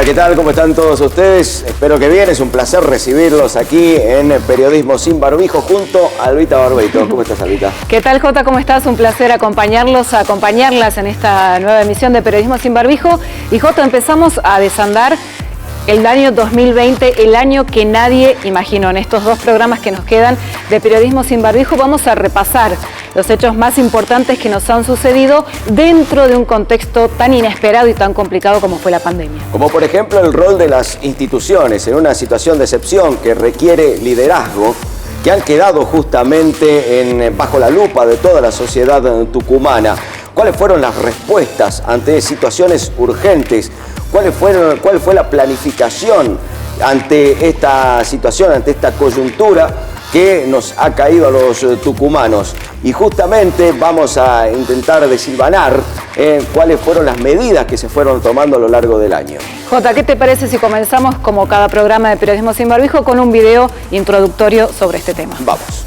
Hola, ¿qué tal? ¿Cómo están todos ustedes? Espero que bien, es un placer recibirlos aquí en Periodismo Sin Barbijo junto a Albita Barbeito. ¿Cómo estás, Albita? ¿Qué tal, Jota? ¿Cómo estás? Un placer acompañarlas en esta nueva emisión de Periodismo Sin Barbijo. Y Jota, empezamos a desandar el año 2020, el año que nadie imaginó. En estos dos programas que nos quedan de Periodismo Sin Barbijo vamos a repasar los hechos más importantes que nos han sucedido dentro de un contexto tan inesperado y tan complicado como fue la pandemia. Como por ejemplo el rol de las instituciones en una situación de excepción que requiere liderazgo, que han quedado justamente bajo la lupa de toda la sociedad tucumana. ¿Cuáles fueron las respuestas ante situaciones urgentes? ¿Cuál fue la planificación ante esta situación, ante esta coyuntura que nos ha caído a los tucumanos? Y justamente vamos a intentar desilvanar cuáles fueron las medidas que se fueron tomando a lo largo del año. Jota, ¿qué te parece si comenzamos, como cada programa de Periodismo Sin Barbijo, con un video introductorio sobre este tema? Vamos.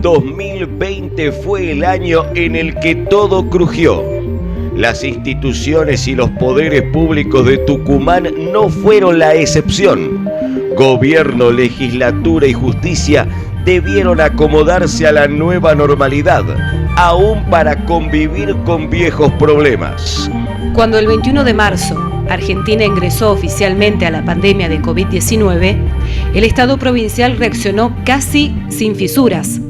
...2020 fue el año en el que todo crujió. Las instituciones y los poderes públicos de Tucumán no fueron la excepción. Gobierno, legislatura y justicia debieron acomodarse a la nueva normalidad, aún para convivir con viejos problemas. Cuando el 21 de marzo Argentina ingresó oficialmente a la pandemia de COVID-19, el Estado provincial reaccionó casi sin fisuras.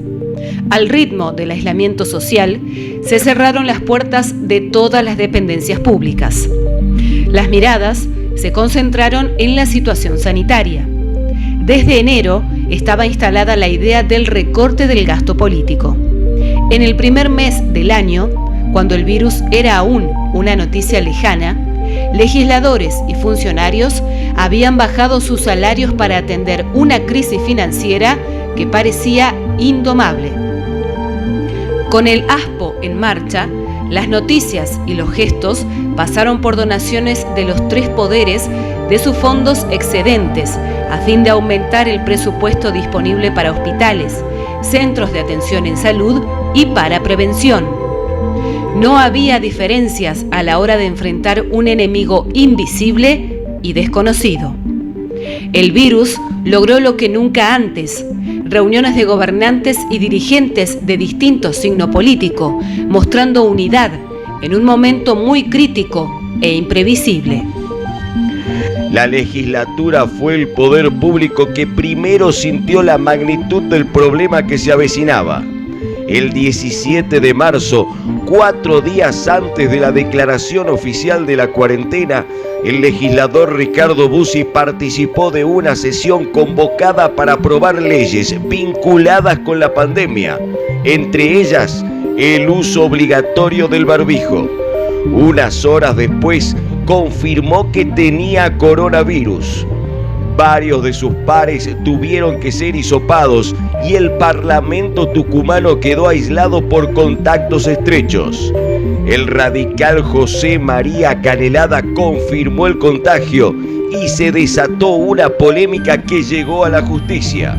Al ritmo del aislamiento social, se cerraron las puertas de todas las dependencias públicas. Las miradas se concentraron en la situación sanitaria. Desde enero estaba instalada la idea del recorte del gasto político. En el primer mes del año, cuando el virus era aún una noticia lejana, legisladores y funcionarios habían bajado sus salarios para atender una crisis financiera que parecía indomable. Con el ASPO en marcha, las noticias y los gestos pasaron por donaciones de los tres poderes de sus fondos excedentes a fin de aumentar el presupuesto disponible para hospitales, centros de atención en salud y para prevención. No había diferencias a la hora de enfrentar un enemigo invisible y desconocido. El virus logró lo que nunca antes: reuniones de gobernantes y dirigentes de distinto signo político, mostrando unidad en un momento muy crítico e imprevisible. La legislatura fue el poder público que primero sintió la magnitud del problema que se avecinaba. El 17 de marzo, 4 días antes de la declaración oficial de la cuarentena, el legislador Ricardo Bussi participó de una sesión convocada para aprobar leyes vinculadas con la pandemia, entre ellas el uso obligatorio del barbijo. Unas horas después confirmó que tenía coronavirus. Varios de sus pares tuvieron que ser hisopados y el Parlamento tucumano quedó aislado por contactos estrechos. El radical José María Canelada confirmó el contagio y se desató una polémica que llegó a la justicia.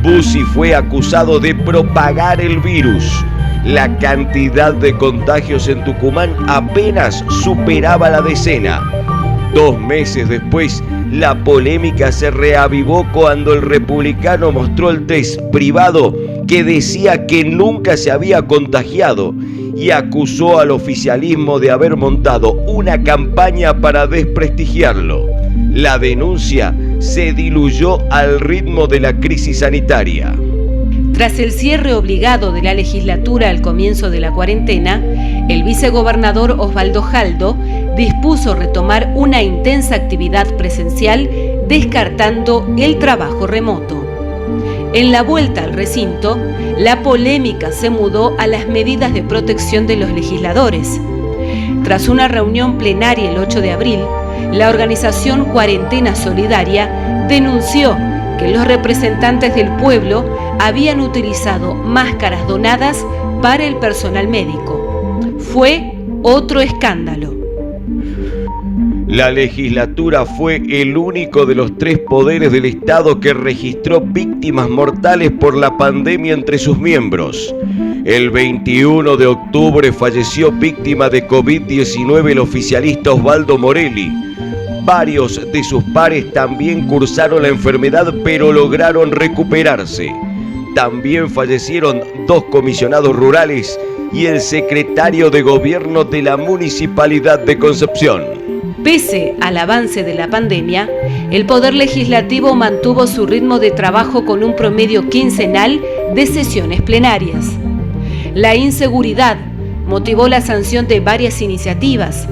Bussi fue acusado de propagar el virus. La cantidad de contagios en Tucumán apenas superaba la decena. 2 meses después, la polémica se reavivó cuando el republicano mostró el test privado que decía que nunca se había contagiado y acusó al oficialismo de haber montado una campaña para desprestigiarlo. La denuncia se diluyó al ritmo de la crisis sanitaria. Tras el cierre obligado de la legislatura al comienzo de la cuarentena, el vicegobernador Osvaldo Jaldo dispuso retomar una intensa actividad presencial, descartando el trabajo remoto. En la vuelta al recinto, la polémica se mudó a las medidas de protección de los legisladores. Tras una reunión plenaria el 8 de abril, la organización Cuarentena Solidaria denunció que los representantes del pueblo habían utilizado máscaras donadas para el personal médico. Fue otro escándalo. La legislatura fue el único de los 3 poderes del Estado que registró víctimas mortales por la pandemia entre sus miembros. El 21 de octubre falleció víctima de COVID-19 el oficialista Osvaldo Morelli. Varios de sus pares también cursaron la enfermedad, pero lograron recuperarse. También fallecieron 2 comisionados rurales y el secretario de gobierno de la Municipalidad de Concepción. Pese al avance de la pandemia, el Poder Legislativo mantuvo su ritmo de trabajo con un promedio quincenal de sesiones plenarias. La inseguridad motivó la sanción de varias iniciativas,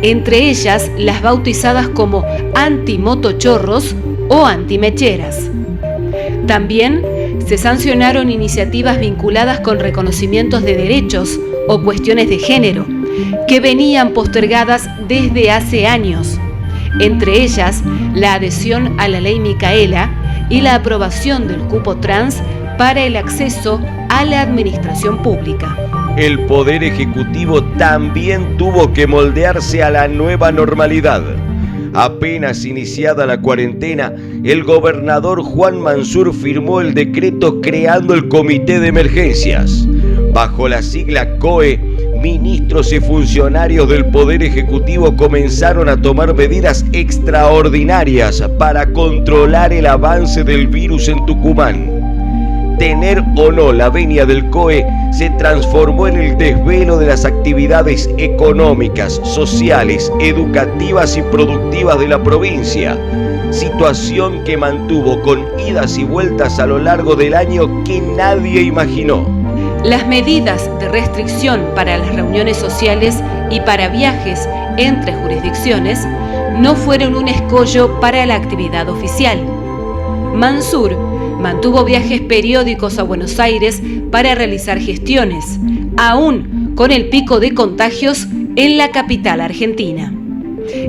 entre ellas las bautizadas como antimotochorros o antimecheras. También se sancionaron iniciativas vinculadas con reconocimientos de derechos o cuestiones de género, que venían postergadas desde hace años, entre ellas la adhesión a la ley Micaela y la aprobación del cupo trans para el acceso a la administración pública. El Poder Ejecutivo también tuvo que moldearse a la nueva normalidad. Apenas iniciada la cuarentena, el gobernador Juan Mansur firmó el decreto creando el Comité de Emergencias. Bajo la sigla COE, ministros y funcionarios del Poder Ejecutivo comenzaron a tomar medidas extraordinarias para controlar el avance del virus en Tucumán. Tener o no la venia del COE se transformó en el desvelo de las actividades económicas, sociales, educativas y productivas de la provincia, situación que mantuvo con idas y vueltas a lo largo del año que nadie imaginó. Las medidas de restricción para las reuniones sociales y para viajes entre jurisdicciones no fueron un escollo para la actividad oficial. Mansur mantuvo viajes periódicos a Buenos Aires para realizar gestiones, aún con el pico de contagios en la capital argentina.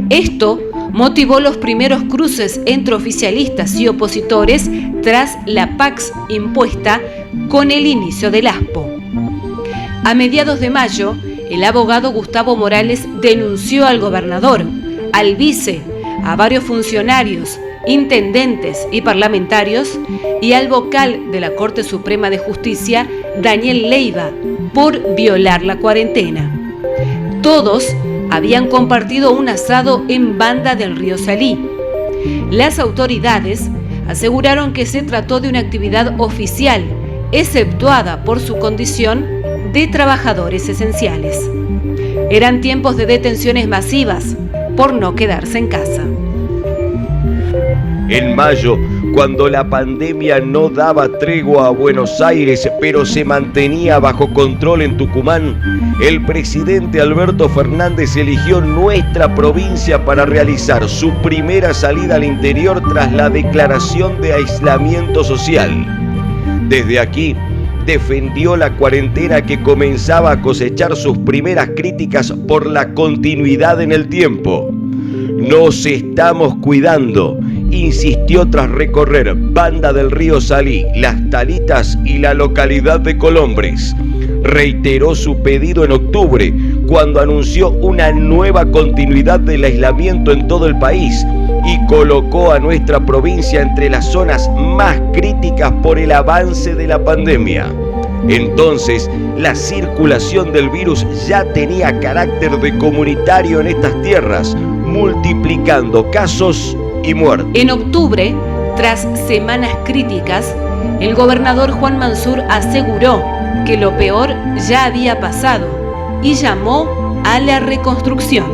Esto motivó los primeros cruces entre oficialistas y opositores tras la Pax impuesta con el inicio del ASPO. A mediados de mayo, el abogado Gustavo Morales denunció al gobernador, al vice, a varios funcionarios, intendentes y parlamentarios y al vocal de la Corte Suprema de Justicia, Daniel Leiva, por violar la cuarentena. Todos habían compartido un asado en Banda del Río Salí. Las autoridades aseguraron que se trató de una actividad oficial, exceptuada por su condición de trabajadores esenciales. Eran tiempos de detenciones masivas por no quedarse en casa. En mayo, cuando la pandemia no daba tregua a Buenos Aires, pero se mantenía bajo control en Tucumán, el presidente Alberto Fernández eligió nuestra provincia para realizar su primera salida al interior tras la declaración de aislamiento social. Desde aquí, defendió la cuarentena que comenzaba a cosechar sus primeras críticas por la continuidad en el tiempo. Nos estamos cuidando, insistió tras recorrer Banda del Río Salí, Las Talitas y la localidad de Colombres. Reiteró su pedido en octubre, cuando anunció una nueva continuidad del aislamiento en todo el país y colocó a nuestra provincia entre las zonas más críticas por el avance de la pandemia. Entonces, la circulación del virus ya tenía carácter de comunitario en estas tierras, multiplicando casos y muertes. En octubre, tras semanas críticas, el gobernador Juan Mansur aseguró que lo peor ya había pasado y llamó a la reconstrucción.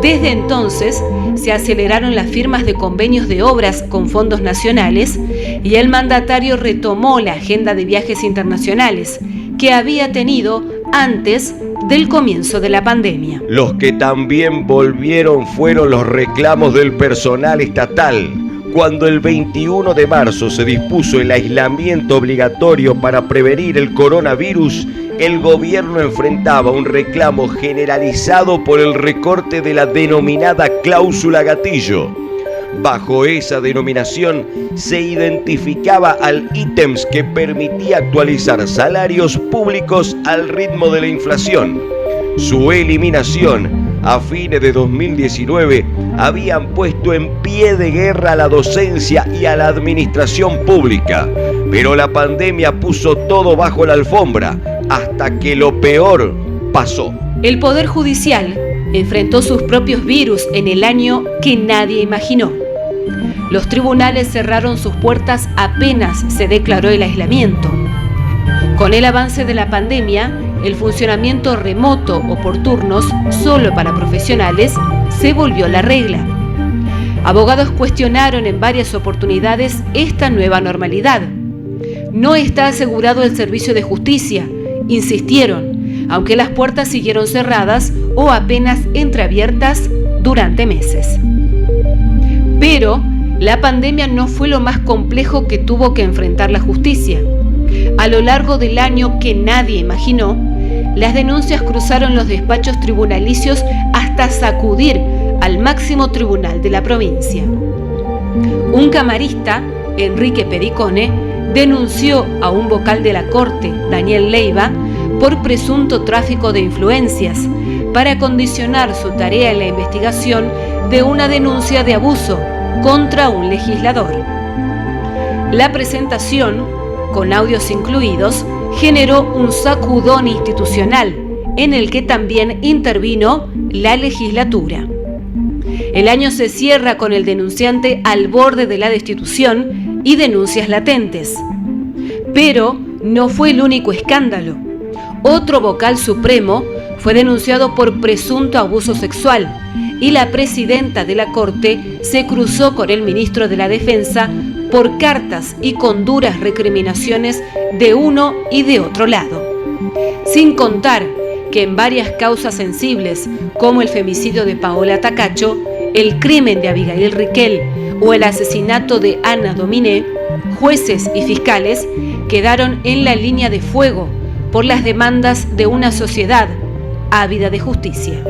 Desde entonces, se aceleraron las firmas de convenios de obras con fondos nacionales y el mandatario retomó la agenda de viajes internacionales que había tenido antes del comienzo de la pandemia. Los que también volvieron fueron los reclamos del personal estatal. Cuando el 21 de marzo se dispuso el aislamiento obligatorio para prevenir el coronavirus, el gobierno enfrentaba un reclamo generalizado por el recorte de la denominada cláusula gatillo. Bajo esa denominación se identificaba al ítems que permitía actualizar salarios públicos al ritmo de la inflación. Su eliminación a fines de 2019 habían puesto en pie de guerra a la docencia y a la administración pública, pero la pandemia puso todo bajo la alfombra hasta que lo peor pasó. El Poder Judicial enfrentó sus propios virus en el año que nadie imaginó. Los tribunales cerraron sus puertas apenas se declaró el aislamiento. Con el avance de la pandemia, el funcionamiento remoto o por turnos solo para profesionales se volvió la regla. Abogados cuestionaron en varias oportunidades esta nueva normalidad. No está asegurado el servicio de justicia, insistieron, aunque las puertas siguieron cerradas o apenas entreabiertas durante meses. Pero la pandemia no fue lo más complejo que tuvo que enfrentar la justicia. A lo largo del año que nadie imaginó, las denuncias cruzaron los despachos tribunalicios hasta sacudir al máximo tribunal de la provincia. Un camarista, Enrique Pericone, denunció a un vocal de la Corte, Daniel Leiva, por presunto tráfico de influencias, para condicionar su tarea en la investigación de una denuncia de abuso contra un legislador. La presentación, con audios incluidos, generó un sacudón institucional en el que también intervino la legislatura. El año se cierra con el denunciante al borde de la destitución y denuncias latentes. Pero no fue el único escándalo. Otro vocal supremo fue denunciado por presunto abuso sexual y la presidenta de la Corte se cruzó con el ministro de la Defensa por cartas y con duras recriminaciones de uno y de otro lado. Sin contar que en varias causas sensibles, como el femicidio de Paola Tacacho, el crimen de Abigail Riquel o el asesinato de Ana Dominé, jueces y fiscales quedaron en la línea de fuego por las demandas de una sociedad ávida de justicia.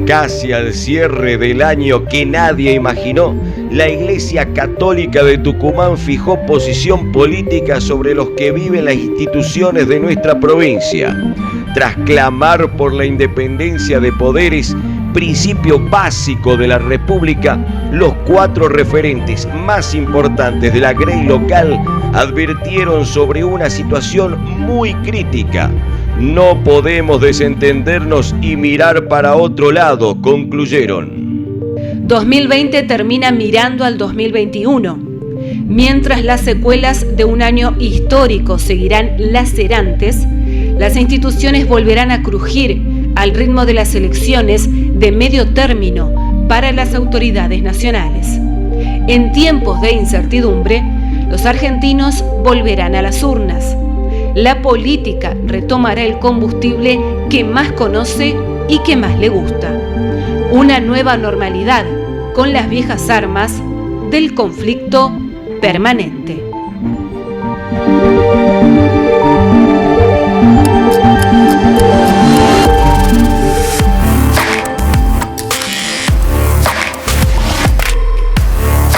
Casi al cierre del año que nadie imaginó, la Iglesia Católica de Tucumán fijó posición política sobre los que viven las instituciones de nuestra provincia. Tras clamar por la independencia de poderes, principio básico de la República, los 4 referentes más importantes de la grey local advirtieron sobre una situación muy crítica. No podemos desentendernos y mirar para otro lado, concluyeron. 2020 termina mirando al 2021. Mientras las secuelas de un año histórico seguirán lacerantes, las instituciones volverán a crujir al ritmo de las elecciones de medio término para las autoridades nacionales. En tiempos de incertidumbre, los argentinos volverán a las urnas. La política retomará el combustible que más conoce y que más le gusta. Una nueva normalidad con las viejas armas del conflicto permanente.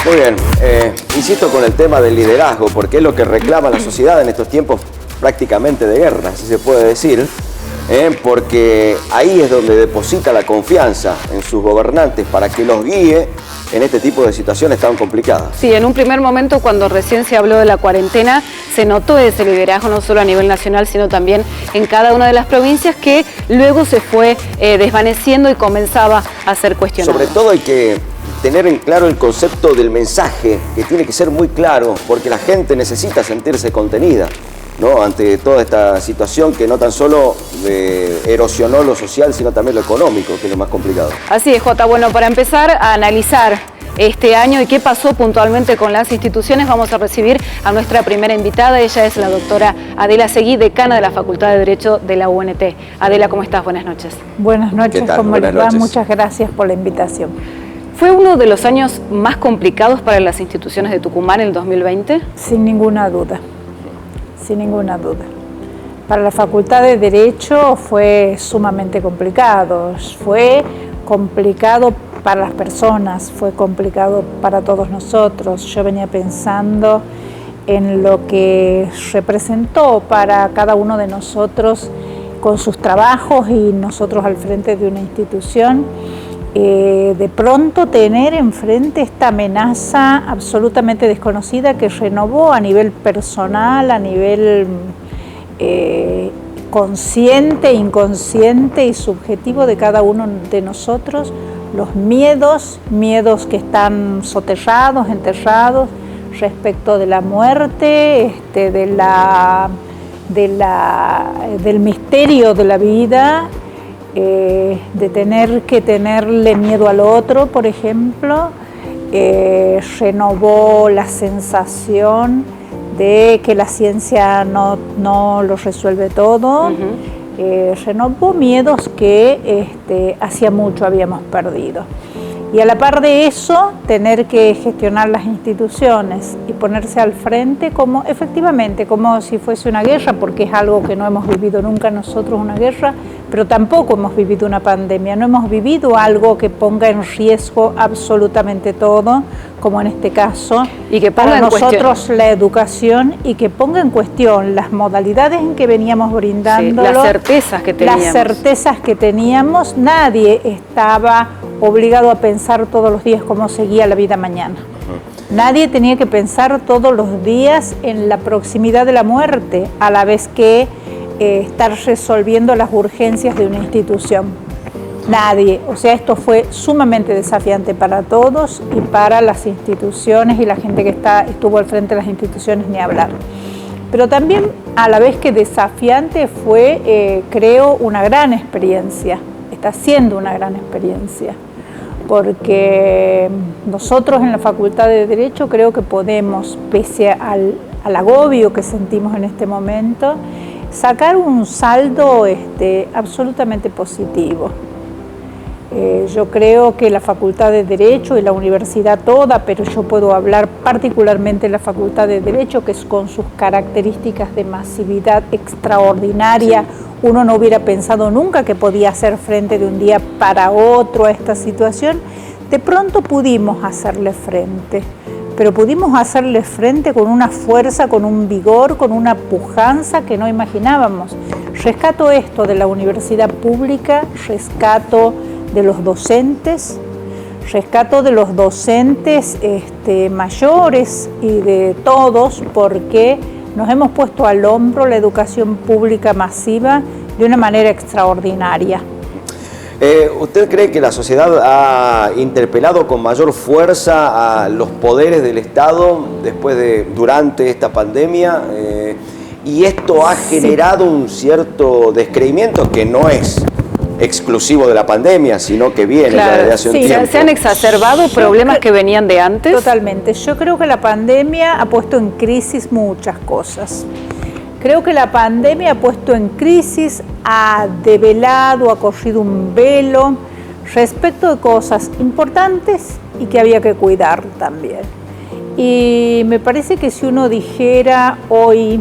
Muy bien, insisto con el tema del liderazgo, porque es lo que reclama la sociedad en estos tiempos prácticamente de guerra, si se puede decir, porque ahí es donde deposita la confianza en sus gobernantes para que los guíe en este tipo de situaciones tan complicadas. Sí, en un primer momento, cuando recién se habló de la cuarentena, se notó ese liderazgo no solo a nivel nacional, sino también en cada una de las provincias, que luego se fue desvaneciendo y comenzaba a ser cuestionado. Sobre todo hay que tener en claro el concepto del mensaje, que tiene que ser muy claro, porque la gente necesita sentirse contenida, ¿no? Ante toda esta situación que no tan solo erosionó lo social, sino también lo económico, que es lo más complicado. Así es, Jota. Bueno, para empezar a analizar este año y qué pasó puntualmente con las instituciones, vamos a recibir a nuestra primera invitada. Ella es la doctora Adela Seguí, decana de la Facultad de Derecho de la UNT. Adela, ¿cómo estás? Buenas noches. Buenas noches, ¿cómo les va? Muchas gracias por la invitación. ¿Fue uno de los años más complicados para las instituciones de Tucumán el 2020? Sin ninguna duda. sin ninguna duda. Para la Facultad de Derecho fue sumamente complicado. Fue complicado para las personas, fue complicado para todos nosotros. Yo venía pensando en lo que representó para cada uno de nosotros con sus trabajos y nosotros al frente de una institución, de pronto tener enfrente esta amenaza absolutamente desconocida que renovó a nivel personal, a nivel consciente, inconsciente y subjetivo de cada uno de nosotros, los miedos que están soterrados, enterrados respecto de la muerte, del misterio de la vida, de tener que tenerle miedo al otro, por ejemplo, renovó la sensación de que la ciencia no lo resuelve todo, renovó miedos que hacía mucho habíamos perdido. Y a la par de eso, tener que gestionar las instituciones y ponerse al frente como efectivamente, como si fuese una guerra, porque es algo que no hemos vivido nunca nosotros, una guerra, pero tampoco hemos vivido una pandemia, no hemos vivido algo que ponga en riesgo absolutamente todo, como en este caso, y que ponga para en nosotros la educación y que ponga en cuestión las modalidades en que veníamos brindando, las certezas que teníamos. Las certezas que teníamos, nadie estaba obligado a pensar todos los días cómo seguía la vida mañana. Nadie tenía que pensar todos los días en la proximidad de la muerte, a la vez que estar resolviendo las urgencias de una institución. Nadie. O sea, esto fue sumamente desafiante para todos y para las instituciones y la gente que estuvo al frente de las instituciones, ni hablar. Pero también, a la vez que desafiante, fue, creo, una gran experiencia. Está siendo una gran experiencia. Porque nosotros en la Facultad de Derecho creo que podemos, pese al agobio que sentimos en este momento, sacar un saldo absolutamente positivo. Yo creo que la Facultad de Derecho y la universidad toda, pero yo puedo hablar particularmente de la Facultad de Derecho, que es con sus características de masividad extraordinaria, uno no hubiera pensado nunca que podía hacer frente de un día para otro a esta situación. De pronto pudimos hacerle frente, pero pudimos hacerle frente con una fuerza, con un vigor, con una pujanza que no imaginábamos. Rescato esto de la universidad pública, rescato de los docentes, mayores y de todos, porque nos hemos puesto al hombro la educación pública masiva de una manera extraordinaria. ¿Usted cree que la sociedad ha interpelado con mayor fuerza a los poderes del Estado durante esta pandemia? Y esto ha generado un cierto descreimiento que no es exclusivo de la pandemia, sino que viene desde hace un tiempo. ¿Se han exacerbado problemas que venían de antes? Totalmente. Yo creo que la pandemia ha puesto en crisis muchas cosas. Creo que la pandemia ha puesto en crisis, ha develado, ha corrido un velo respecto de cosas importantes y que había que cuidar también. Y me parece que si uno dijera hoy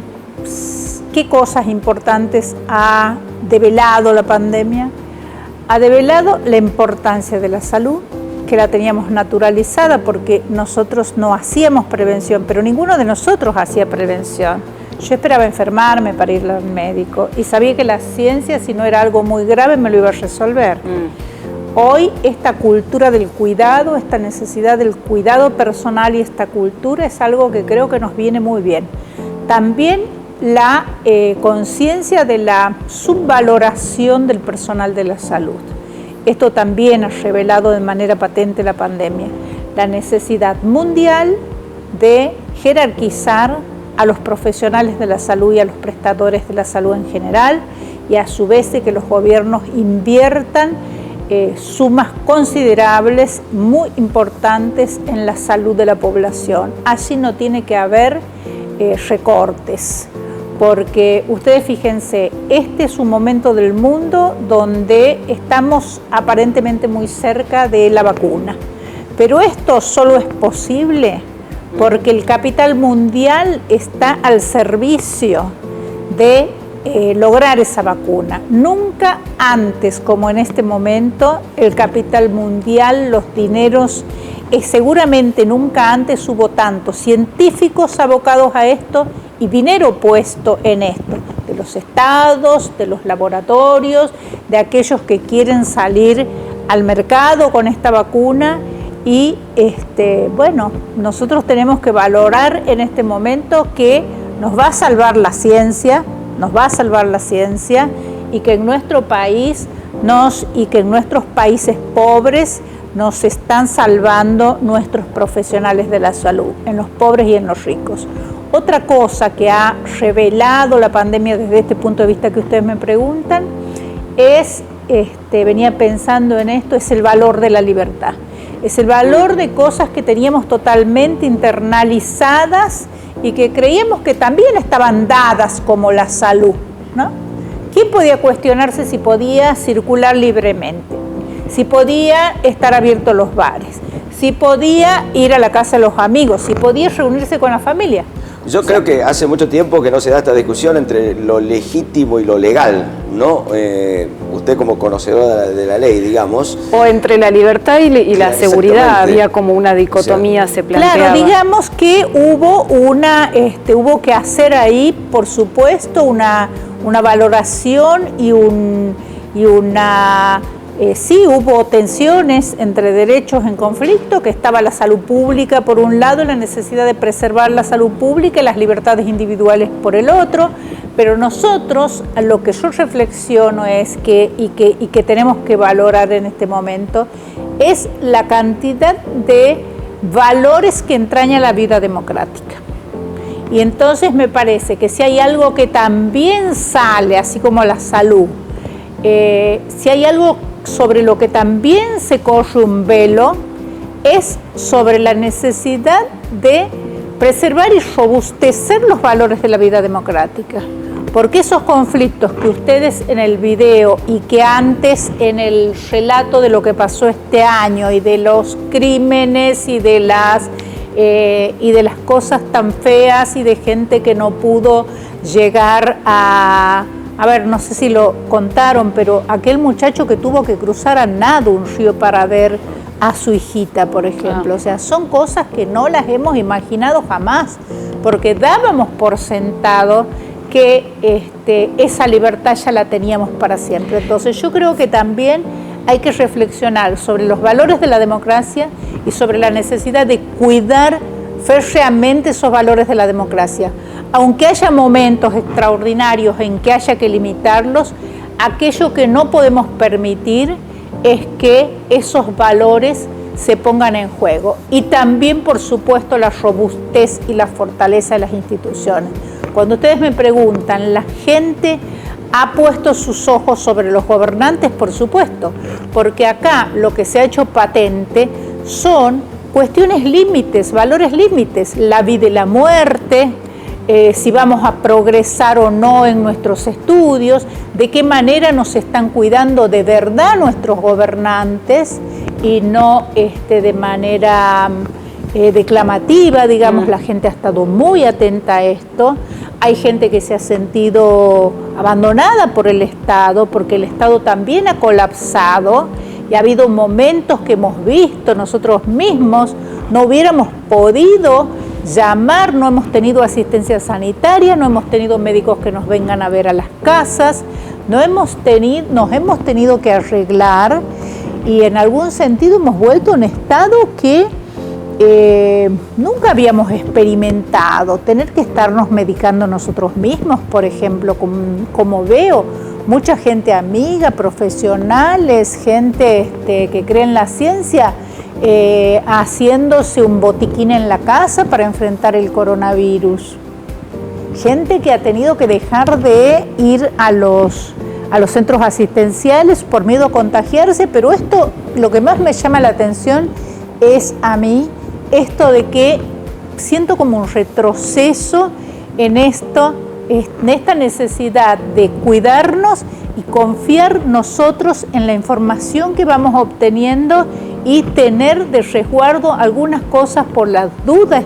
qué cosas importantes ha develado la pandemia, ha develado la importancia de la salud, que la teníamos naturalizada porque nosotros no hacíamos prevención, pero ninguno de nosotros hacía prevención. Yo esperaba enfermarme para ir al médico y sabía que la ciencia, si no era algo muy grave, me lo iba a resolver. Hoy esta cultura del cuidado, esta necesidad del cuidado personal y esta cultura es algo que creo que nos viene muy bien. También la conciencia de la subvaloración del personal de la salud. Esto también ha revelado de manera patente la pandemia. La necesidad mundial de jerarquizar a los profesionales de la salud y a los prestadores de la salud en general, y a su vez de que los gobiernos inviertan sumas considerables, muy importantes en la salud de la población. Allí no tiene que haber recortes, porque ustedes fíjense, este es un momento del mundo donde estamos aparentemente muy cerca de la vacuna, pero esto solo es posible porque el capital mundial está al servicio de lograr esa vacuna. Nunca antes, como en este momento, el capital mundial, los dineros, seguramente nunca antes hubo tantos científicos abocados a esto y dinero puesto en esto, de los estados, de los laboratorios, de aquellos que quieren salir al mercado con esta vacuna. Y bueno, nosotros tenemos que valorar en este momento que nos va a salvar la ciencia, y que en nuestro país y que en nuestros países pobres nos están salvando nuestros profesionales de la salud, en los pobres y en los ricos. Otra cosa que ha revelado la pandemia desde este punto de vista que ustedes me preguntan es, venía pensando en esto, es el valor de la libertad. Es el valor de cosas que teníamos totalmente internalizadas y que creíamos que también estaban dadas, como la salud, ¿no? ¿Quién podía cuestionarse si podía circular libremente? Si podía estar abiertos los bares, si podía ir a la casa de los amigos, si podía reunirse con la familia. Yo creo que hace mucho tiempo que no se da esta discusión entre lo legítimo y lo legal, ¿no? Usted como conocedora de la ley, digamos. O entre la libertad y la seguridad, había como una dicotomía, se planteaba. Claro, digamos que hubo que hacer ahí, por supuesto, una valoración sí, hubo tensiones entre derechos en conflicto, que estaba la salud pública por un lado, la necesidad de preservar la salud pública y las libertades individuales por el otro, pero nosotros, lo que yo reflexiono es que tenemos que valorar en este momento, es la cantidad de valores que entraña la vida democrática. Y entonces me parece que si hay algo que también sale, así como la salud, si hay algo sobre lo que también se corre un velo, es sobre la necesidad de preservar y robustecer los valores de la vida democrática. Porque esos conflictos que ustedes en el video y que antes en el relato de lo que pasó este año y de los crímenes y de las cosas tan feas y de gente que no pudo llegar a ver, no sé si lo contaron, pero aquel muchacho que tuvo que cruzar a nado un río para ver a su hijita, por ejemplo. O sea, son cosas que no las hemos imaginado jamás, porque dábamos por sentado que esa libertad ya la teníamos para siempre. Entonces yo creo que también hay que reflexionar sobre los valores de la democracia y sobre la necesidad de cuidar férreamente esos valores de la democracia. Aunque haya momentos extraordinarios en que haya que limitarlos, aquello que no podemos permitir es que esos valores se pongan en juego. Y también, por supuesto, la robustez y la fortaleza de las instituciones. Cuando ustedes me preguntan, ¿la gente ha puesto sus ojos sobre los gobernantes? Por supuesto, porque acá lo que se ha hecho patente son cuestiones límites, valores límites, la vida y la muerte, si vamos a progresar o no en nuestros estudios, de qué manera nos están cuidando de verdad nuestros gobernantes y no de manera declamativa, digamos. La gente ha estado muy atenta a esto. Hay gente que se ha sentido abandonada por el Estado, porque el Estado también ha colapsado y ha habido momentos que hemos visto nosotros mismos, no hubiéramos podido llamar, no hemos tenido asistencia sanitaria, no hemos tenido médicos que nos vengan a ver a las casas, nos hemos tenido que arreglar y en algún sentido hemos vuelto a un estado que nunca habíamos experimentado, tener que estarnos medicando nosotros mismos, por ejemplo, como veo mucha gente amiga, profesionales, gente que cree en la ciencia, haciéndose un botiquín en la casa para enfrentar el coronavirus. Gente que ha tenido que dejar de ir a los centros asistenciales por miedo a contagiarse, pero esto, lo que más me llama la atención es a mí, esto de que siento como un retroceso en esta necesidad de cuidarnos y confiar nosotros en la información que vamos obteniendo y tener de resguardo algunas cosas por las dudas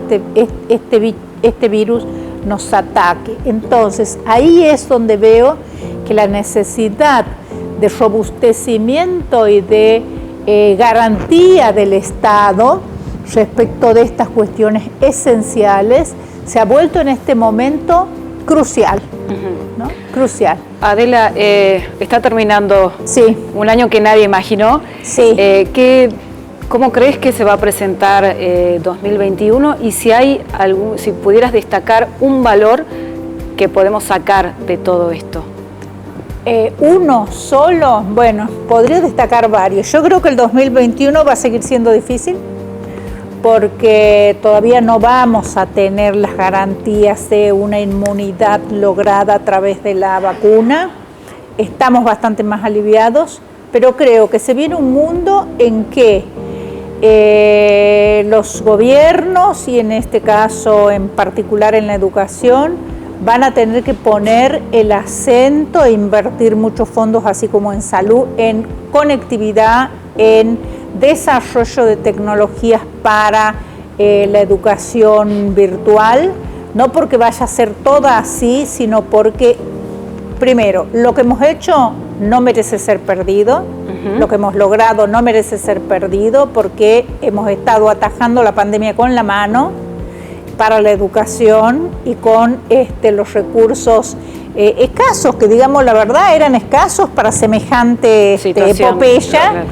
este virus nos ataque. Entonces, ahí es donde veo que la necesidad de robustecimiento y de garantía del Estado respecto de estas cuestiones esenciales se ha vuelto en este momento crucial, ¿no? Crucial. Adela, está terminando un año que nadie imaginó. Sí. ¿Cómo crees que se va a presentar 2021? Y si pudieras destacar un valor que podemos sacar de todo esto. Uno solo, bueno, podría destacar varios. Yo creo que el 2021 va a seguir siendo difícil porque todavía no vamos a tener las garantías de una inmunidad lograda a través de la vacuna. Estamos bastante más aliviados, pero creo que se viene un mundo en que los gobiernos, y en este caso en particular en la educación, van a tener que poner el acento e invertir muchos fondos, así como en salud, en conectividad, en desarrollo de tecnologías para la educación virtual, no porque vaya a ser toda así, sino porque, primero, lo que hemos hecho no merece ser perdido, lo que hemos logrado no merece ser perdido, porque hemos estado atajando la pandemia con la mano para la educación y con los recursos escasos, que digamos la verdad eran escasos para semejante epopeya,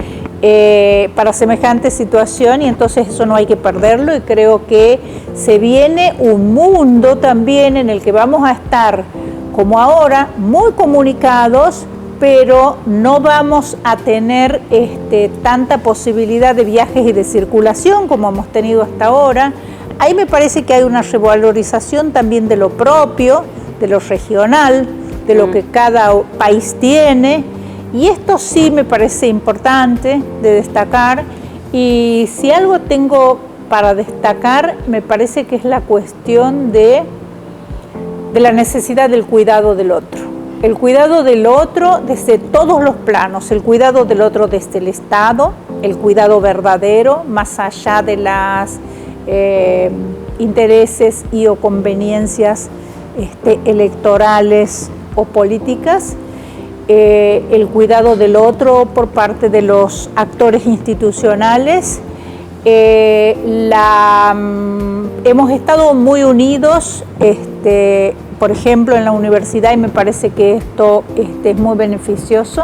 para semejante situación, y entonces eso no hay que perderlo, y creo que se viene un mundo también en el que vamos a estar, como ahora, muy comunicados, pero no vamos a tener tanta posibilidad de viajes y de circulación como hemos tenido hasta ahora. Ahí me parece que hay una revalorización también de lo propio, de lo regional, de lo que cada país tiene, y esto sí me parece importante de destacar. Y si algo tengo para destacar, me parece que es la cuestión de la necesidad del cuidado del otro. El cuidado del otro desde todos los planos, el cuidado del otro desde el Estado, el cuidado verdadero, más allá de las intereses y o conveniencias electorales o políticas, el cuidado del otro por parte de los actores institucionales. Hemos estado muy unidos, por ejemplo, en la universidad, y me parece que esto es muy beneficioso.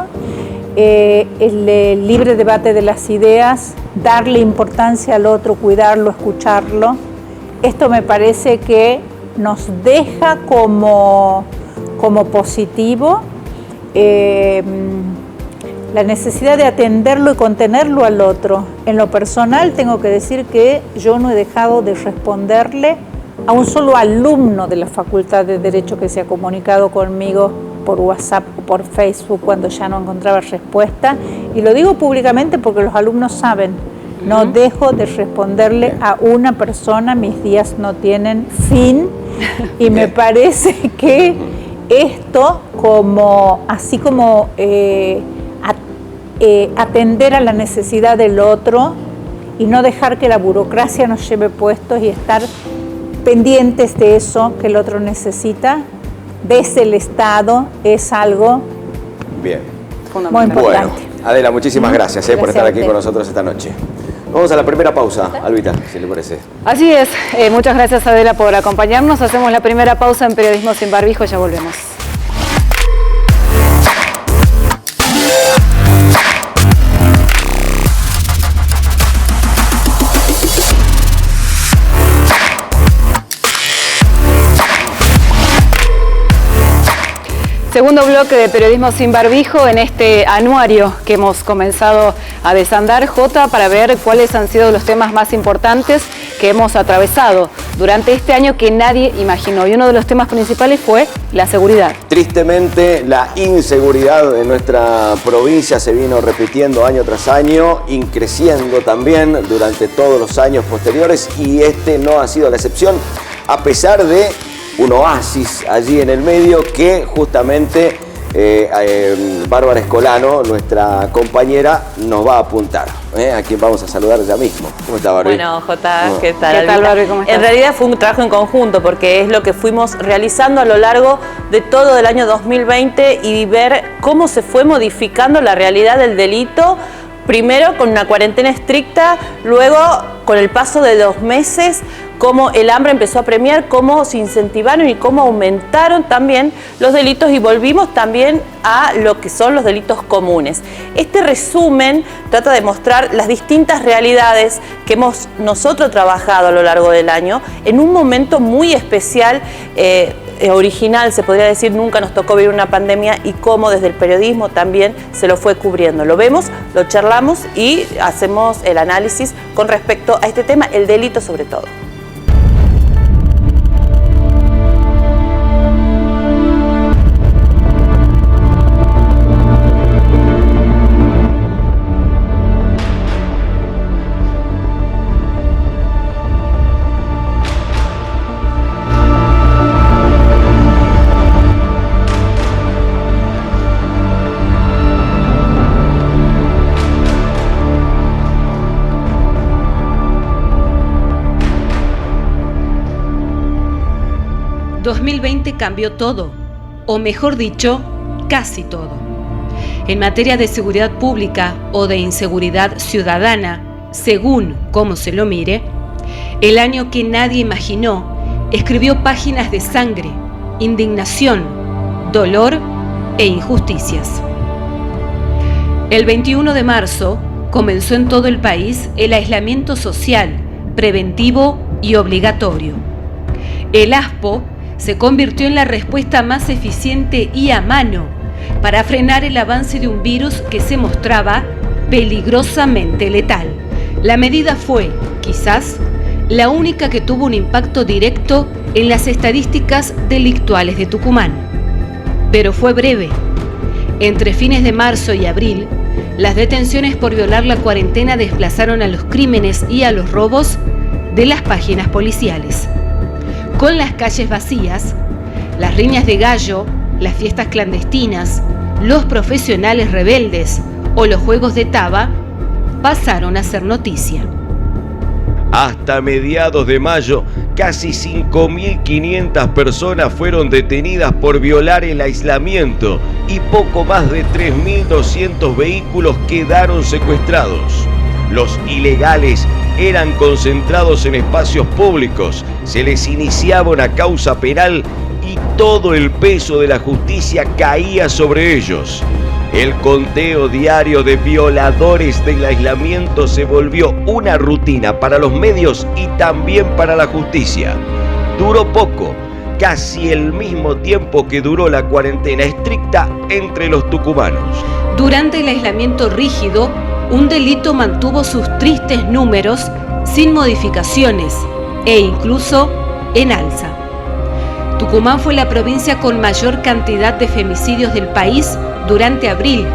El libre debate de las ideas, darle importancia al otro, cuidarlo, escucharlo. Esto me parece que nos deja como positivo la necesidad de atenderlo y contenerlo al otro. En lo personal tengo que decir que yo no he dejado de responderle a un solo alumno de la Facultad de Derecho que se ha comunicado conmigo por WhatsApp o por Facebook cuando ya no encontraba respuesta, y lo digo públicamente porque los alumnos saben, no dejo de responderle a una persona, mis días no tienen fin, y me parece que esto, así como atender a la necesidad del otro y no dejar que la burocracia nos lleve puestos y estar pendientes de eso que el otro necesita desde el Estado, es algo muy importante. Bueno, Adela, muchísimas gracias por estar aquí con nosotros esta noche. Vamos a la primera pausa, Albita, si le parece. Así es, muchas gracias, Adela, por acompañarnos. Hacemos la primera pausa en Periodismo sin Barbijo, ya volvemos. Segundo bloque de Periodismo sin Barbijo en este anuario que hemos comenzado a desandar, Jota, para ver cuáles han sido los temas más importantes que hemos atravesado durante este año que nadie imaginó. Y uno de los temas principales fue la seguridad. Tristemente, la inseguridad en nuestra provincia se vino repitiendo año tras año, increciendo también durante todos los años posteriores, y este no ha sido la excepción, a pesar de un oasis allí en el medio que justamente Bárbara Escolano, nuestra compañera, nos va a apuntar. a quien vamos a saludar ya mismo. ¿Cómo está, Barbie? Bueno, Jota, ¿Cómo? ¿qué tal? ¿Qué tal, Barbie? ¿Cómo estás? En realidad fue un trabajo en conjunto porque es lo que fuimos realizando a lo largo de todo el año 2020 y ver cómo se fue modificando la realidad del delito. Primero con una cuarentena estricta, luego con el paso de 2 meses, cómo el hambre empezó a premiar, cómo se incentivaron y cómo aumentaron también los delitos y volvimos también a lo que son los delitos comunes. Este resumen trata de mostrar las distintas realidades que hemos nosotros trabajado a lo largo del año en un momento muy especial, original, se podría decir. Nunca nos tocó vivir una pandemia y cómo desde el periodismo también se lo fue cubriendo. Lo vemos, lo charlamos y hacemos el análisis con respecto a este tema, el delito sobre todo. El 2020 cambió todo, o mejor dicho, casi todo. En materia de seguridad pública o de inseguridad ciudadana, según cómo se lo mire, el año que nadie imaginó escribió páginas de sangre, indignación, dolor e injusticias. El 21 de marzo comenzó en todo el país el aislamiento social, preventivo y obligatorio. El ASPO se convirtió en la respuesta más eficiente y a mano para frenar el avance de un virus que se mostraba peligrosamente letal. La medida fue, quizás, la única que tuvo un impacto directo en las estadísticas delictuales de Tucumán. Pero fue breve. Entre fines de marzo y abril, las detenciones por violar la cuarentena desplazaron a los crímenes y a los robos de las páginas policiales. Con las calles vacías, las riñas de gallo, las fiestas clandestinas, los profesionales rebeldes o los juegos de taba pasaron a ser noticia. Hasta mediados de mayo, casi 5.500 personas fueron detenidas por violar el aislamiento y poco más de 3.200 vehículos quedaron secuestrados. Los ilegales eran concentrados en espacios públicos, se les iniciaba una causa penal y todo el peso de la justicia caía sobre ellos. El conteo diario de violadores del aislamiento se volvió una rutina para los medios y también para la justicia. Duró poco, casi el mismo tiempo que duró la cuarentena estricta entre los tucumanos. Durante el aislamiento rígido, un delito mantuvo sus tristes números sin modificaciones e incluso en alza. Tucumán fue la provincia con mayor cantidad de femicidios del país durante abril,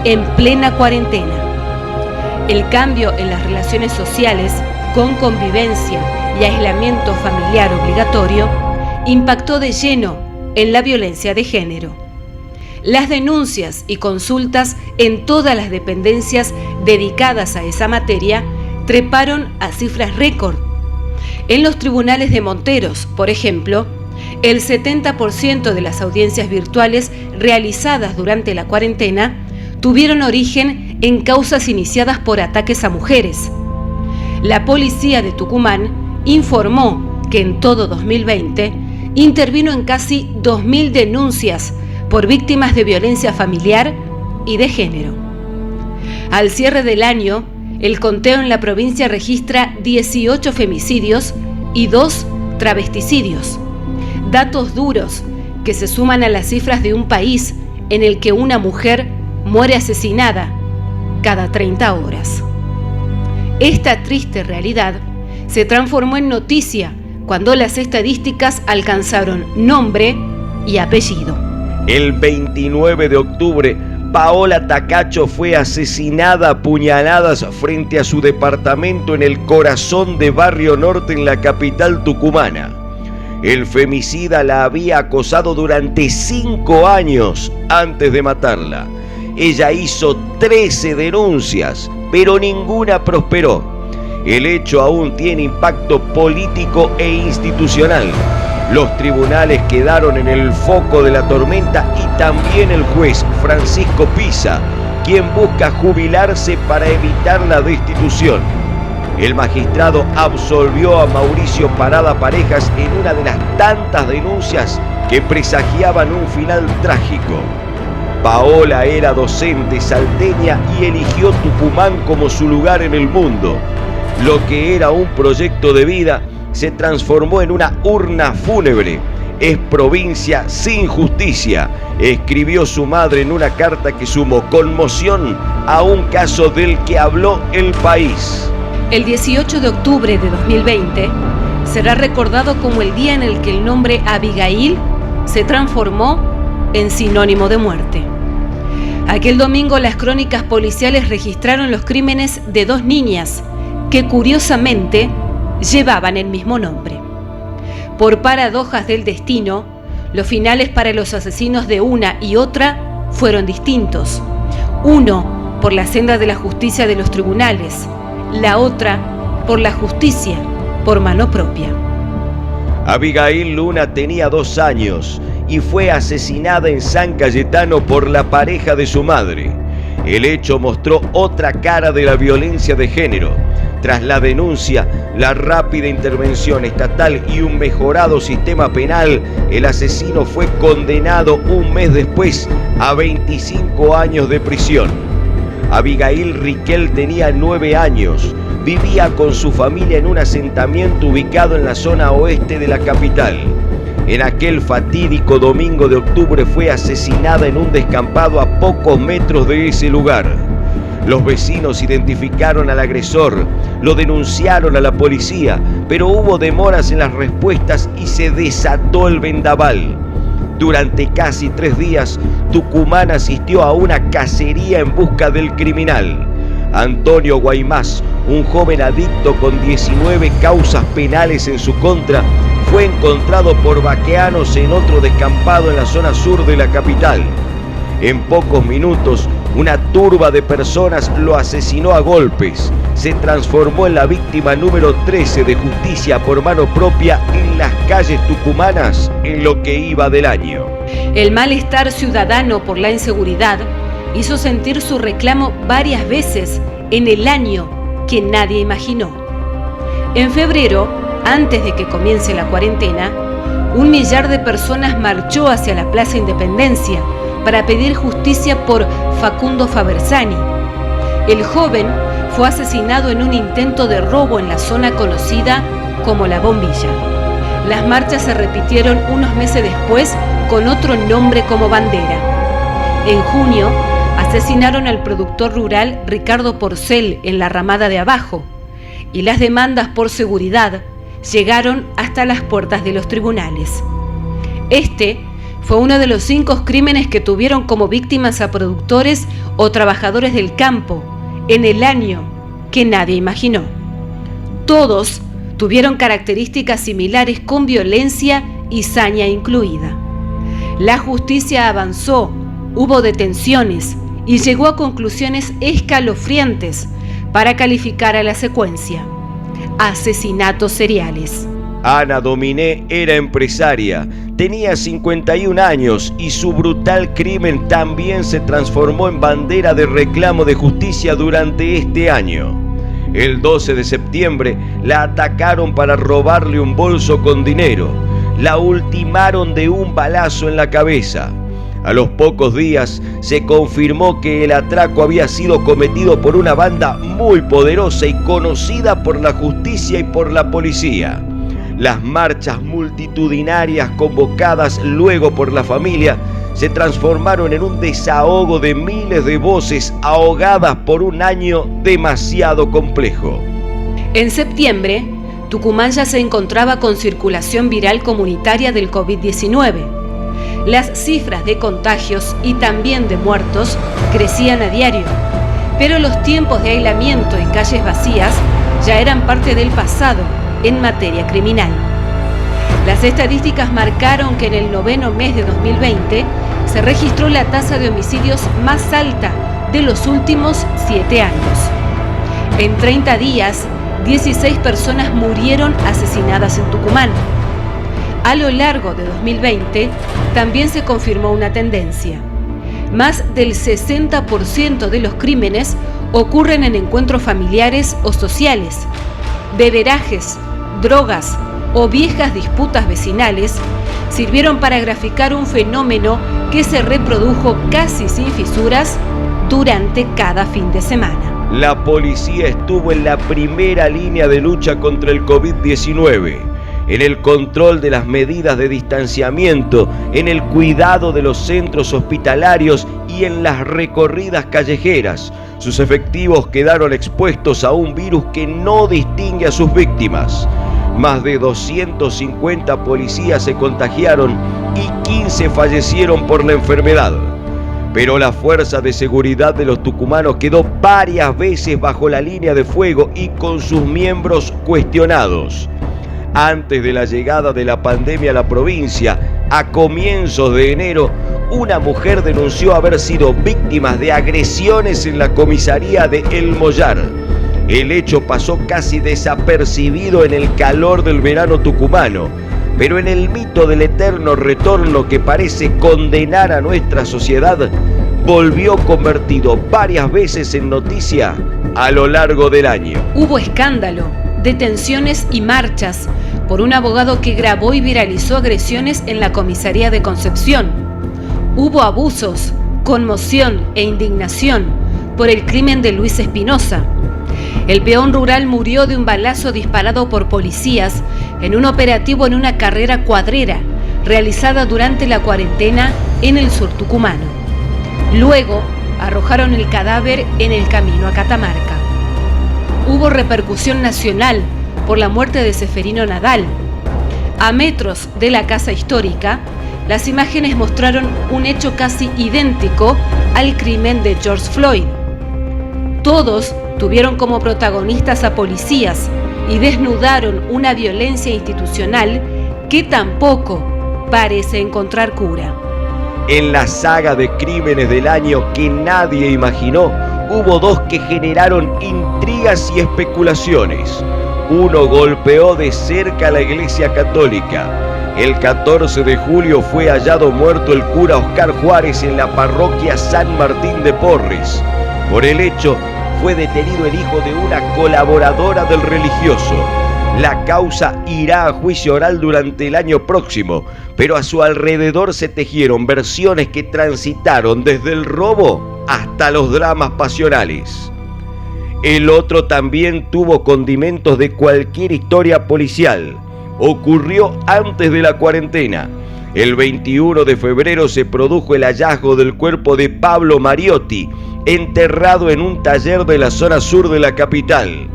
en plena cuarentena. El cambio en las relaciones sociales, con convivencia y aislamiento familiar obligatorio, impactó de lleno en la violencia de género. Las denuncias y consultas en todas las dependencias dedicadas a esa materia treparon a cifras récord. En los tribunales de Monteros, por ejemplo, el 70% de las audiencias virtuales realizadas durante la cuarentena tuvieron origen en causas iniciadas por ataques a mujeres. La policía de Tucumán informó que en todo 2020 intervino en casi 2.000 denuncias por víctimas de violencia familiar y de género. Al cierre del año, el conteo en la provincia registra 18 femicidios y 2 travesticidios. Datos duros que se suman a las cifras de un país en el que una mujer muere asesinada cada 30 horas. Esta triste realidad se transformó en noticia cuando las estadísticas alcanzaron nombre y apellido. El 29 de octubre, Paola Tacacho fue asesinada a puñaladas frente a su departamento en el corazón de Barrio Norte en la capital tucumana. El femicida la había acosado durante 5 años antes de matarla. Ella hizo 13 denuncias, pero ninguna prosperó. El hecho aún tiene impacto político e institucional. Los tribunales quedaron en el foco de la tormenta y también el juez Francisco Pisa, quien busca jubilarse para evitar la destitución. El magistrado absolvió a Mauricio Parada Parejas en una de las tantas denuncias que presagiaban un final trágico. Paola era docente salteña y eligió Tucumán como su lugar en el mundo. Lo que era un proyecto de vida se transformó en una urna fúnebre. Es provincia sin justicia, escribió su madre en una carta que sumó conmoción a un caso del que habló El País. El 18 de octubre de 2020 será recordado como el día en el que el nombre Abigail se transformó en sinónimo de muerte. Aquel domingo las crónicas policiales registraron los crímenes de 2 niñas que curiosamente llevaban el mismo nombre. Por paradojas del destino, los finales para los asesinos de una y otra fueron distintos. Uno por la senda de la justicia de los tribunales, la otra por la justicia por mano propia. Abigail Luna tenía 2 años y fue asesinada en San Cayetano por la pareja de su madre. El hecho mostró otra cara de la violencia de género. Tras la denuncia, la rápida intervención estatal y un mejorado sistema penal, el asesino fue condenado un mes después a 25 años de prisión. Abigail Riquel tenía 9 años. Vivía con su familia en un asentamiento ubicado en la zona oeste de la capital. En aquel fatídico domingo de octubre fue asesinada en un descampado a pocos metros de ese lugar. Los vecinos identificaron al agresor, lo denunciaron a la policía, pero hubo demoras en las respuestas y se desató el vendaval. Durante casi 3 días, Tucumán asistió a una cacería en busca del criminal. Antonio Guaymás, un joven adicto con 19 causas penales en su contra, fue encontrado por vaqueanos en otro descampado en la zona sur de la capital. En pocos minutos, una turba de personas lo asesinó a golpes. Se transformó en la víctima número 13 de justicia por mano propia en las calles tucumanas en lo que iba del año. El malestar ciudadano por la inseguridad hizo sentir su reclamo varias veces en el año que nadie imaginó. En febrero, antes de que comience la cuarentena, 1 millar de personas marchó hacia la Plaza Independencia para pedir justicia por Facundo Fabersani. El joven fue asesinado en un intento de robo en la zona conocida como La Bombilla. Las marchas se repitieron unos meses después con otro nombre como bandera. En junio, asesinaron al productor rural Ricardo Porcel en la Ramada de Abajo, y las demandas por seguridad llegaron hasta las puertas de los tribunales. Este fue uno de los 5 crímenes que tuvieron como víctimas a productores o trabajadores del campo en el año que nadie imaginó. Todos tuvieron características similares con violencia y saña incluida. La justicia avanzó, hubo detenciones y llegó a conclusiones escalofriantes para calificar a la secuencia: asesinatos seriales. Ana Dominé era empresaria, tenía 51 años y su brutal crimen también se transformó en bandera de reclamo de justicia durante este año. El 12 de septiembre la atacaron para robarle un bolso con dinero. La ultimaron de un balazo en la cabeza. A los pocos días se confirmó que el atraco había sido cometido por una banda muy poderosa y conocida por la justicia y por la policía. Las marchas multitudinarias convocadas luego por la familia se transformaron en un desahogo de miles de voces ahogadas por un año demasiado complejo. En septiembre, Tucumán ya se encontraba con circulación viral comunitaria del COVID-19. Las cifras de contagios y también de muertos crecían a diario, pero los tiempos de aislamiento y calles vacías ya eran parte del pasado en materia criminal. Las estadísticas marcaron que en el 9º mes de 2020 se registró la tasa de homicidios más alta de los últimos 7 años. En 30 días, 16 personas murieron asesinadas en Tucumán. A lo largo de 2020, también se confirmó una tendencia. Más del 60% de los crímenes ocurren en encuentros familiares o sociales. Beberajes, drogas o viejas disputas vecinales sirvieron para graficar un fenómeno que se reprodujo casi sin fisuras durante cada fin de semana. La policía estuvo en la primera línea de lucha contra el COVID-19, en el control de las medidas de distanciamiento, en el cuidado de los centros hospitalarios y en las recorridas callejeras. Sus efectivos quedaron expuestos a un virus que no distingue a sus víctimas. Más de 250 policías se contagiaron y 15 fallecieron por la enfermedad. Pero la fuerza de seguridad de los tucumanos quedó varias veces bajo la línea de fuego y con sus miembros cuestionados. Antes de la llegada de la pandemia a la provincia, a comienzos de enero, una mujer denunció haber sido víctima de agresiones en la comisaría de El Mollar. El hecho pasó casi desapercibido en el calor del verano tucumano, pero en el mito del eterno retorno que parece condenar a nuestra sociedad, volvió convertido varias veces en noticia a lo largo del año. Hubo escándalo, detenciones y marchas por un abogado que grabó y viralizó agresiones en la comisaría de Concepción. Hubo abusos, conmoción e indignación por el crimen de Luis Espinosa. El peón rural murió de un balazo disparado por policías en un operativo en una carrera cuadrera realizada durante la cuarentena en el sur tucumano. Luego arrojaron el cadáver en el camino a Catamarca. Hubo repercusión nacional por la muerte de Seferino Nadal. A metros de la casa histórica, las imágenes mostraron un hecho casi idéntico al crimen de George Floyd. Todos tuvieron como protagonistas a policías y desnudaron una violencia institucional que tampoco parece encontrar cura. En la saga de crímenes del año que nadie imaginó, hubo dos que generaron intrigas y especulaciones. Uno golpeó de cerca a la Iglesia Católica. El 14 de julio fue hallado muerto el cura Oscar Juárez en la parroquia San Martín de Porres. Por el hecho, fue detenido el hijo de una colaboradora del religioso. La causa irá a juicio oral durante el año próximo, pero a su alrededor se tejieron versiones que transitaron desde el robo hasta los dramas pasionales. El otro también tuvo condimentos de cualquier historia policial. Ocurrió antes de la cuarentena. El 21 de febrero se produjo el hallazgo del cuerpo de Pablo Mariotti, enterrado en un taller de la zona sur de la capital.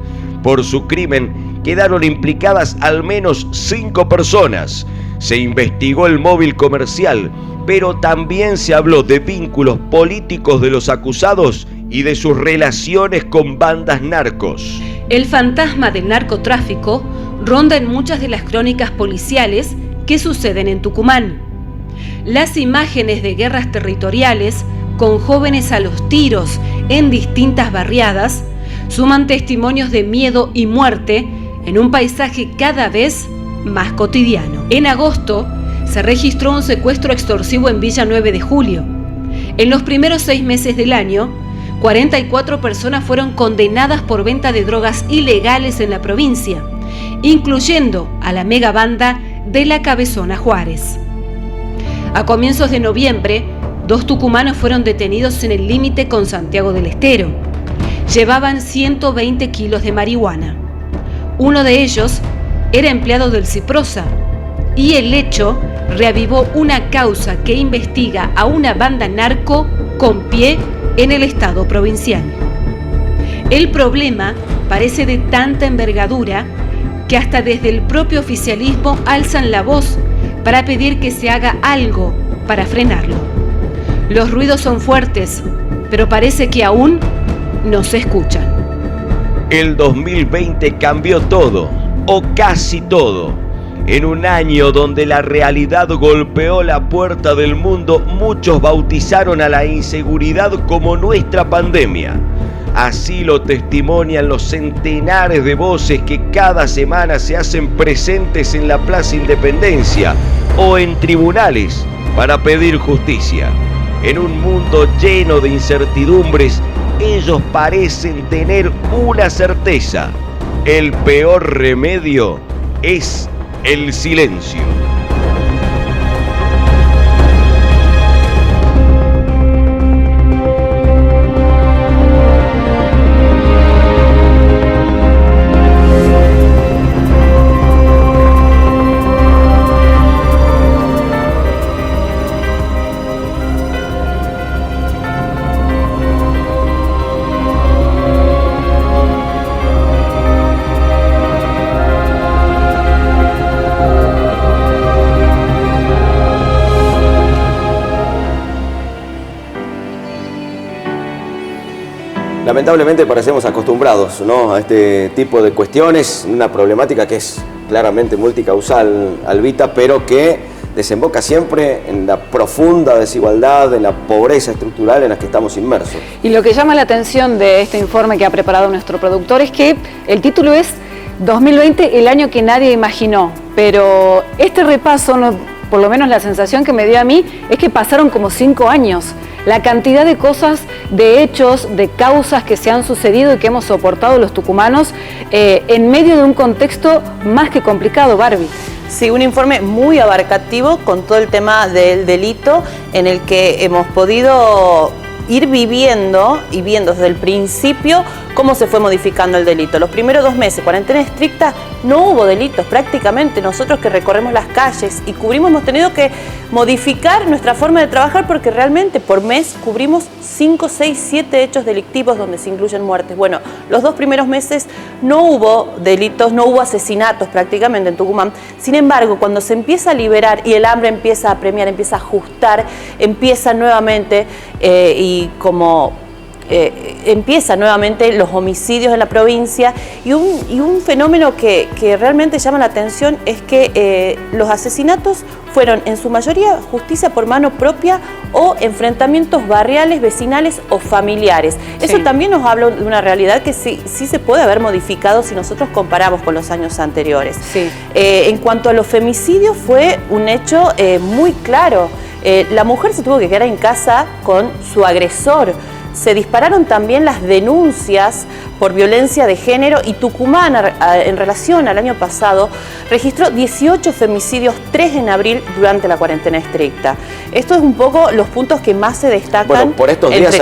Por su crimen quedaron implicadas al menos 5 personas. Se investigó el móvil comercial, pero también se habló de vínculos políticos de los acusados y de sus relaciones con bandas narcos. El fantasma del narcotráfico ronda en muchas de las crónicas policiales que suceden en Tucumán. Las imágenes de guerras territoriales con jóvenes a los tiros en distintas barriadas suman testimonios de miedo y muerte en un paisaje cada vez más cotidiano. En agosto se registró un secuestro extorsivo en Villa 9 de Julio. En los primeros 6 meses del año, 44 personas fueron condenadas por venta de drogas ilegales en la provincia, incluyendo a la megabanda de la Cabezona Juárez. A comienzos de noviembre, 2 tucumanos fueron detenidos en el límite con Santiago del Estero. Llevaban 120 kilos de marihuana. Uno de ellos era empleado del Ciprosa y el hecho reavivó una causa que investiga a una banda narco con pie en el estado provincial. El problema parece de tanta envergadura que hasta desde el propio oficialismo alzan la voz para pedir que se haga algo para frenarlo. Los ruidos son fuertes, pero parece que aún no se escuchan. El 2020 cambió todo, o casi todo. En un año donde la realidad golpeó la puerta del mundo, muchos bautizaron a la inseguridad como nuestra pandemia. Así lo testimonian los centenares de voces que cada semana se hacen presentes en la Plaza Independencia o en tribunales para pedir justicia. En un mundo lleno de incertidumbres, ellos parecen tener una certeza: el peor remedio es el silencio. Lamentablemente parecemos acostumbrados, ¿no?, a este tipo de cuestiones, una problemática que es claramente multicausal, Albita, pero que desemboca siempre en la profunda desigualdad, en la pobreza estructural en la que estamos inmersos. Y lo que llama la atención de este informe que ha preparado nuestro productor es que el título es 2020, el año que nadie imaginó, pero este repaso, por lo menos la sensación que me dio a mí, es que pasaron como 5 años. La cantidad de cosas, de hechos, de causas que se han sucedido y que hemos soportado los tucumanos en medio de un contexto más que complicado, Barbie. Sí, un informe muy abarcativo con todo el tema del delito, en el que hemos podido ir viviendo y viendo desde el principio cómo se fue modificando el delito. Los primeros 2 meses, cuarentena estricta, no hubo delitos prácticamente. Nosotros que recorremos las calles y cubrimos, hemos tenido que modificar nuestra forma de trabajar porque realmente por mes cubrimos 5, 6, 7 hechos delictivos donde se incluyen muertes. Bueno, los 2 primeros meses no hubo delitos, no hubo asesinatos prácticamente en Tucumán. Sin embargo, cuando se empieza a liberar y el hambre empieza a premiar, empieza a ajustar, empieza nuevamente empiezan nuevamente los homicidios en la provincia y un fenómeno que realmente llama la atención es que los asesinatos fueron en su mayoría justicia por mano propia o enfrentamientos barriales, vecinales o familiares. Sí. Eso también nos habla de una realidad que sí se puede haber modificado si nosotros comparamos con los años anteriores. Sí. En cuanto a los femicidios, fue un hecho muy claro. La mujer se tuvo que quedar en casa con su agresor. Se dispararon también las denuncias por violencia de género y Tucumán, en relación al año pasado, registró 18 femicidios, 3 en abril durante la cuarentena estricta. Esto es un poco los puntos que más se destacan. Bueno, por estos días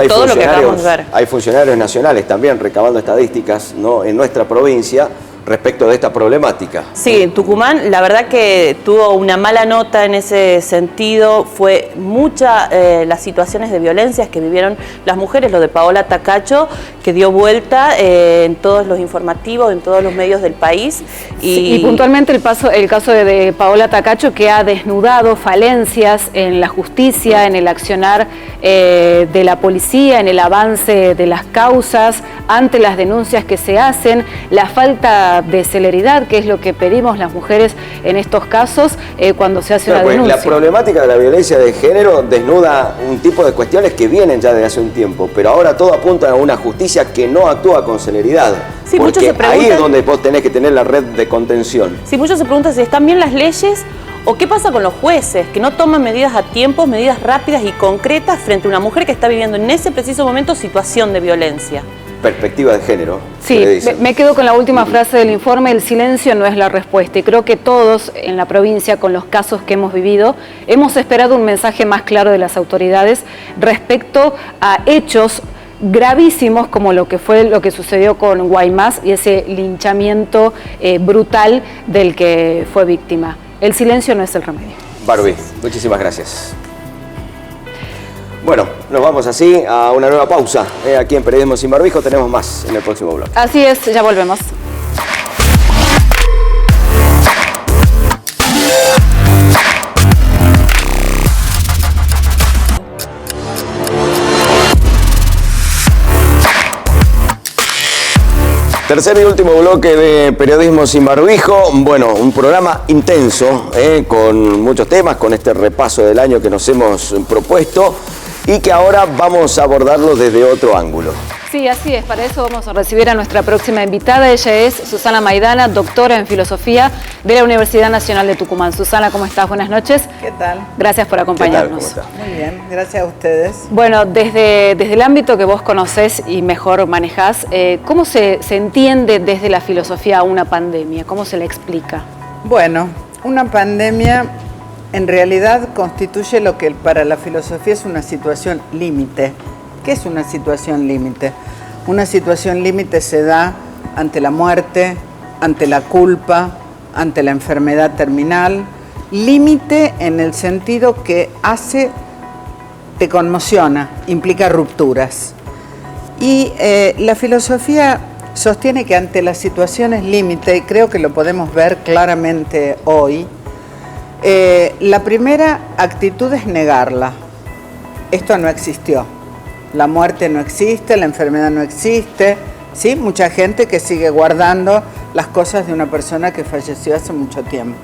hay funcionarios nacionales también recabando estadísticas, ¿no?, en nuestra provincia respecto de esta problemática. Sí, Tucumán la verdad que tuvo una mala nota en ese sentido, fue muchas las situaciones de violencias que vivieron las mujeres, lo de Paola Tacacho, que dio vuelta en todos los informativos, en todos los medios del país. Y puntualmente el caso de Paola Tacacho, que ha desnudado falencias en la justicia, en el accionar de la policía, en el avance de las causas, ante las denuncias que se hacen, la falta de celeridad, que es lo que pedimos las mujeres en estos casos cuando se hace una denuncia. La problemática de la violencia de género desnuda un tipo de cuestiones que vienen ya de hace un tiempo, pero ahora todo apunta a una justicia que no actúa con celeridad. Sí, porque ahí es donde vos tenés que tener la red de contención. Sí, muchos se preguntan si están bien las leyes o qué pasa con los jueces, que no toman medidas a tiempo, medidas rápidas y concretas frente a una mujer que está viviendo en ese preciso momento situación de violencia. Perspectiva de género. Sí, me quedo con la última frase del informe: el silencio no es la respuesta. Y creo que todos en la provincia, con los casos que hemos vivido, hemos esperado un mensaje más claro de las autoridades respecto a hechos gravísimos como lo que sucedió con Guaymas y ese linchamiento brutal del que fue víctima. El silencio no es el remedio. Barbie, muchísimas gracias. Bueno, nos vamos así a una nueva pausa. Aquí en Periodismo Sin Barbijo tenemos más en el próximo bloque. Así es, ya volvemos. Tercer y último bloque de Periodismo sin Barbijo. Bueno, un programa intenso, con muchos temas, con este repaso del año que nos hemos propuesto y que ahora vamos a abordarlo desde otro ángulo. Sí, así es. Para eso vamos a recibir a nuestra próxima invitada. Ella es Susana Maidana, doctora en Filosofía de la Universidad Nacional de Tucumán. Susana, ¿cómo estás? Buenas noches. ¿Qué tal? Gracias por acompañarnos. ¿Qué tal? ¿Cómo está? Muy bien, gracias a ustedes. Bueno, desde el ámbito que vos conocés y mejor manejás, ¿cómo se entiende desde la filosofía una pandemia? ¿Cómo se la explica? Bueno, una pandemia en realidad constituye lo que para la filosofía es una situación límite. ¿Qué es una situación límite? Una situación límite se da ante la muerte, ante la culpa, ante la enfermedad terminal. Límite en el sentido que te conmociona, implica rupturas. Y la filosofía sostiene que ante las situaciones límite, y creo que lo podemos ver claramente hoy, la primera actitud es negarla. Esto no existió. La muerte no existe, la enfermedad no existe, ¿sí? Mucha gente que sigue guardando las cosas de una persona que falleció hace mucho tiempo.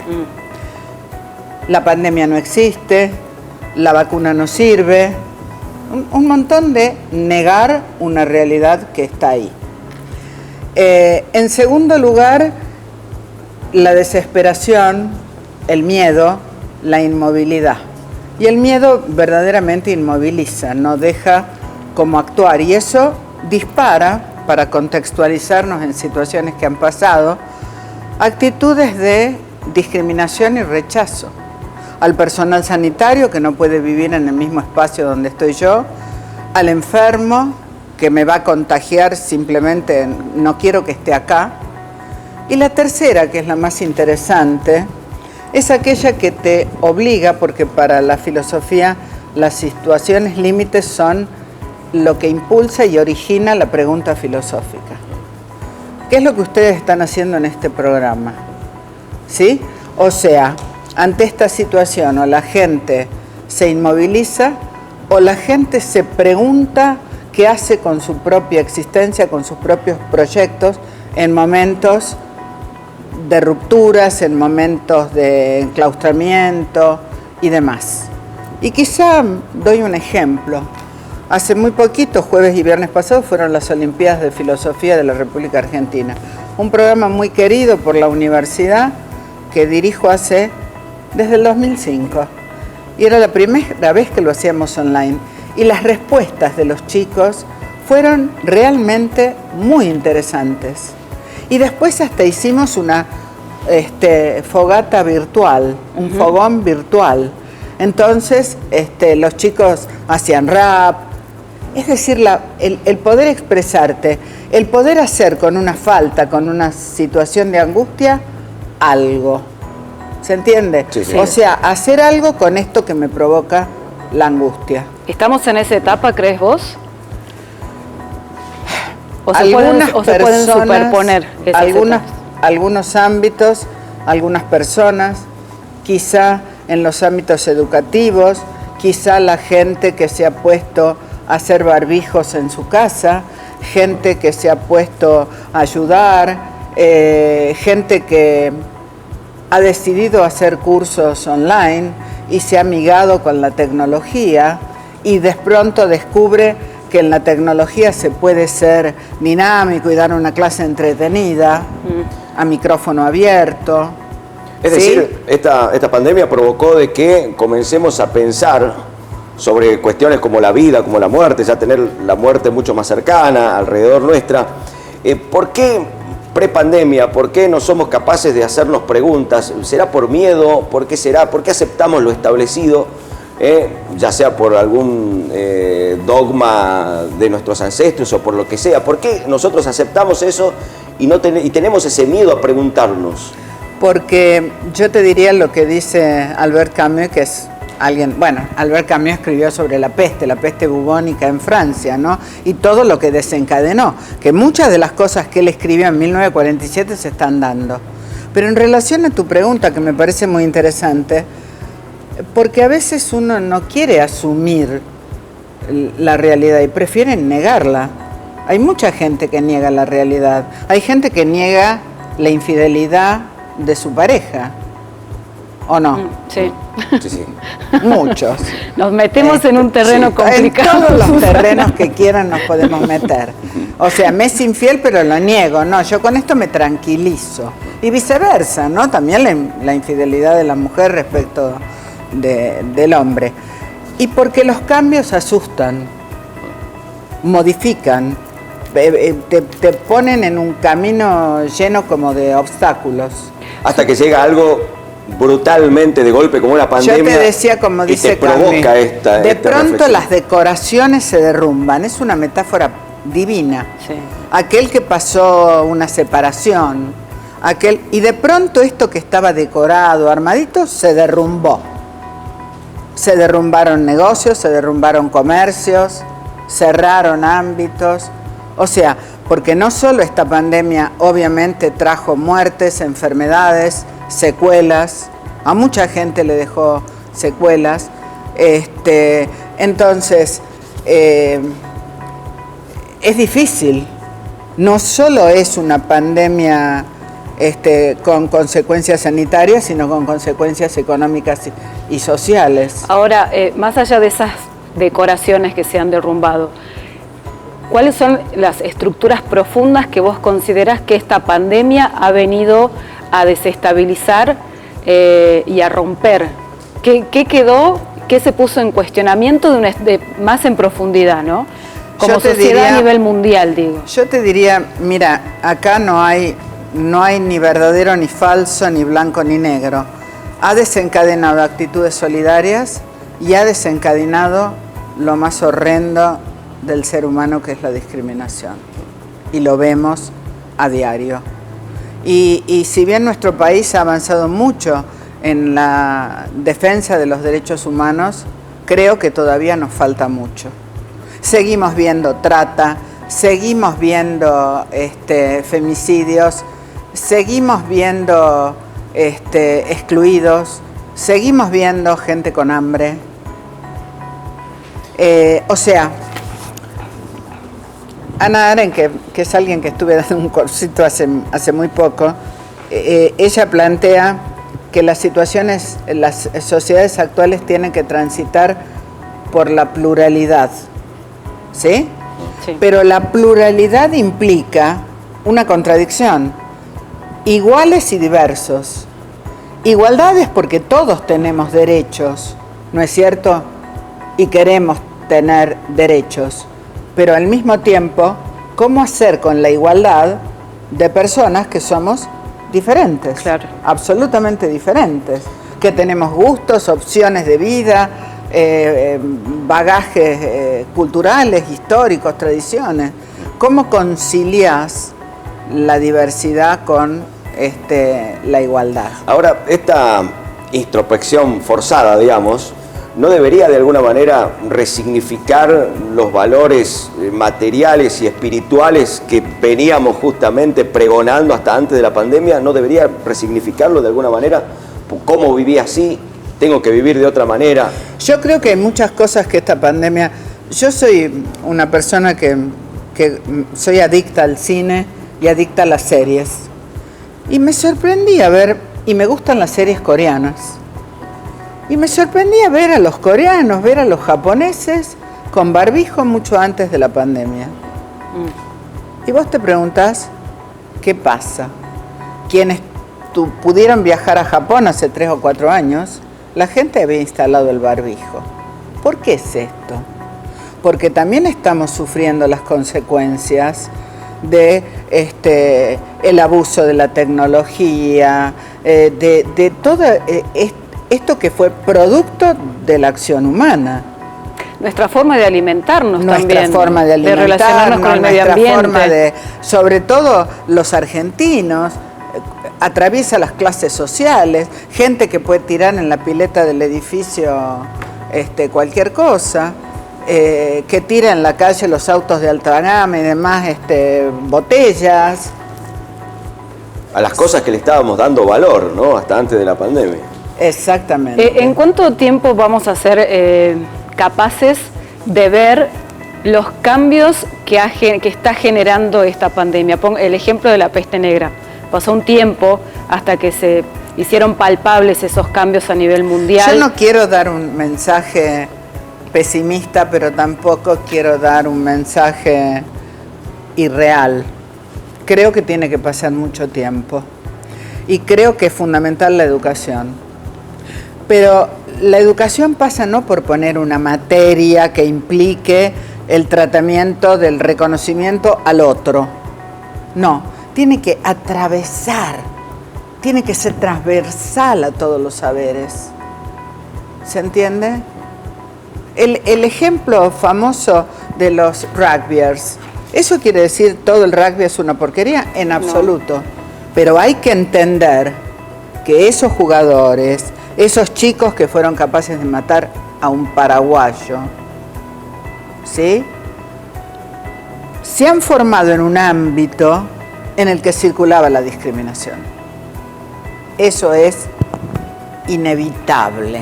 La pandemia no existe, la vacuna no sirve, un montón de negar una realidad que está ahí. En segundo lugar, la desesperación, el miedo, la inmovilidad. Y el miedo verdaderamente inmoviliza, no deja cómo actuar, y eso dispara, para contextualizarnos en situaciones que han pasado, actitudes de discriminación y rechazo al personal sanitario que no puede vivir en el mismo espacio donde estoy yo, al enfermo que me va a contagiar, simplemente no quiero que esté acá. Y la tercera, que es la más interesante, es aquella que te obliga, porque para la filosofía las situaciones límites son lo que impulsa y origina la pregunta filosófica. ¿Qué es lo que ustedes están haciendo en este programa? ¿Sí? O sea, ante esta situación o la gente se inmoviliza o la gente se pregunta qué hace con su propia existencia, con sus propios proyectos en momentos de rupturas, en momentos de enclaustramiento y demás. Y quizá doy un ejemplo. Hace muy poquito, jueves y viernes pasados, fueron las Olimpiadas de Filosofía de la República Argentina. Un programa muy querido por la universidad que dirijo desde el 2005. Y era la primera vez que lo hacíamos online. Y las respuestas de los chicos fueron realmente muy interesantes. Y después hasta hicimos una fogata virtual, un fogón virtual. Entonces los chicos hacían rap. Es decir, el poder expresarte, el poder hacer con una falta, con una situación de angustia, algo. ¿Se entiende? Sí, sí. O sea, hacer algo con esto que me provoca la angustia. ¿Estamos en esa etapa, crees vos? ¿O se pueden superponer esas etapas? Algunos ámbitos, algunas personas, quizá en los ámbitos educativos, quizá la gente que se ha puesto a hacer barbijos en su casa, gente que se ha puesto a ayudar, gente que ha decidido hacer cursos online y se ha amigado con la tecnología y de pronto descubre que en la tecnología se puede ser dinámico y dar una clase entretenida a micrófono abierto. Es decir, esta pandemia provocó de que comencemos a pensar sobre cuestiones como la vida, como la muerte, ya tener la muerte mucho más cercana, alrededor nuestra. ¿Por qué prepandemia? ¿Por qué no somos capaces de hacernos preguntas? ¿Será por miedo? ¿Por qué será? ¿Por qué aceptamos lo establecido? Ya sea por algún dogma de nuestros ancestros o por lo que sea. ¿Por qué nosotros aceptamos eso y tenemos ese miedo a preguntarnos? Porque yo te diría lo que dice Albert Camus, que es Albert Camus escribió sobre la peste bubónica en Francia, ¿no? Y todo lo que desencadenó, que muchas de las cosas que él escribió en 1947 se están dando. Pero en relación a tu pregunta, que me parece muy interesante, porque a veces uno no quiere asumir la realidad y prefiere negarla. Hay mucha gente que niega la realidad. Hay gente que niega la infidelidad de su pareja. ¿O no? Sí. Sí, sí. Muchos. Nos metemos en un terreno complicado. En todos los terrenos que quieran nos podemos meter. O sea, me es infiel, pero lo niego. No, yo con esto me tranquilizo. Y viceversa, ¿no? También la infidelidad de la mujer respecto del hombre. Y porque los cambios asustan, modifican, te ponen en un camino lleno como de obstáculos. Hasta que llega algo brutalmente de golpe, como una pandemia. Yo te decía, como dice y te provoca Carmen, esta de pronto reflexión. las decoraciones se derrumban. Es una metáfora divina. Sí. Aquel que pasó una separación, y de pronto esto que estaba decorado, armadito, se derrumbó. Se derrumbaron negocios, se derrumbaron comercios, cerraron ámbitos. O sea, porque no solo esta pandemia obviamente trajo muertes, enfermedades, secuelas, a mucha gente le dejó secuelas. Entonces, es difícil. No solo es una pandemia con consecuencias sanitarias, sino con consecuencias económicas y sociales. Ahora, más allá de esas decoraciones que se han derrumbado, ¿cuáles son las estructuras profundas que vos considerás que esta pandemia ha venido a desestabilizar y a romper? ¿Qué quedó? ¿Qué se puso en cuestionamiento más en profundidad, ¿no? Como sociedad a nivel mundial, digo. Yo te diría, mira, acá no hay ni verdadero ni falso, ni blanco ni negro. Ha desencadenado actitudes solidarias y ha desencadenado lo más horrendo del ser humano, que es la discriminación. Y lo vemos a diario. Y si bien nuestro país ha avanzado mucho en la defensa de los derechos humanos, creo que todavía nos falta mucho. Seguimos viendo trata, seguimos viendo femicidios, seguimos viendo excluidos, seguimos viendo gente con hambre. O sea, Hannah Arendt, que es alguien que estuve dando un cursito hace muy poco, ella plantea que las sociedades actuales tienen que transitar por la pluralidad, ¿sí? Sí. Pero la pluralidad implica una contradicción: iguales y diversos. Igualdad es porque todos tenemos derechos, ¿no es cierto? Y queremos tener derechos. Pero al mismo tiempo, ¿cómo hacer con la igualdad de personas que somos diferentes? Claro. Absolutamente diferentes, que tenemos gustos, opciones de vida, bagajes culturales, históricos, tradiciones. ¿Cómo concilias la diversidad con la igualdad? Ahora, esta introspección forzada, digamos, ¿no debería de alguna manera resignificar los valores materiales y espirituales que veníamos justamente pregonando hasta antes de la pandemia? ¿No debería resignificarlo de alguna manera? ¿Cómo viví así? ¿Tengo que vivir de otra manera? Yo creo que hay muchas cosas que esta pandemia... Yo soy una persona que soy adicta al cine y adicta a las series. Y me sorprendí a ver, y me gustan las series coreanas. Y me sorprendía ver a los coreanos, ver a los japoneses con barbijo mucho antes de la pandemia. Y vos te preguntás, ¿qué pasa? Quienes pudieron viajar a Japón hace 3 o 4 años, la gente había instalado el barbijo. ¿Por qué es esto? Porque también estamos sufriendo las consecuencias de el abuso de la tecnología, de todo esto que fue producto de la acción humana. Nuestra forma de alimentarnos también. Nuestra forma de alimentarnos, relacionarnos con el medio ambiente. Sobre todo los argentinos, atraviesa las clases sociales, gente que puede tirar en la pileta del edificio cualquier cosa, que tira en la calle los autos de alta gama y demás, botellas. A las cosas que le estábamos dando valor, ¿no? Hasta antes de la pandemia. Exactamente. ¿En cuánto tiempo vamos a ser capaces de ver los cambios que está generando esta pandemia. Pongo el ejemplo de la peste negra. Pasó un tiempo hasta que se hicieron palpables esos cambios a nivel mundial. Yo no quiero dar un mensaje pesimista, pero tampoco quiero dar un mensaje irreal. Creo que tiene que pasar mucho tiempo y creo que es fundamental la educación. Pero la educación pasa no por poner una materia que implique el tratamiento del reconocimiento al otro. No, tiene que atravesar, tiene que ser transversal a todos los saberes. ¿Se entiende? El ejemplo famoso de los rugbyers, ¿eso quiere decir todo el rugby es una porquería? En absoluto. No. Pero hay que entender que esos jugadores, esos chicos que fueron capaces de matar a un paraguayo, ¿sí?, se han formado en un ámbito en el que circulaba la discriminación. Eso es inevitable.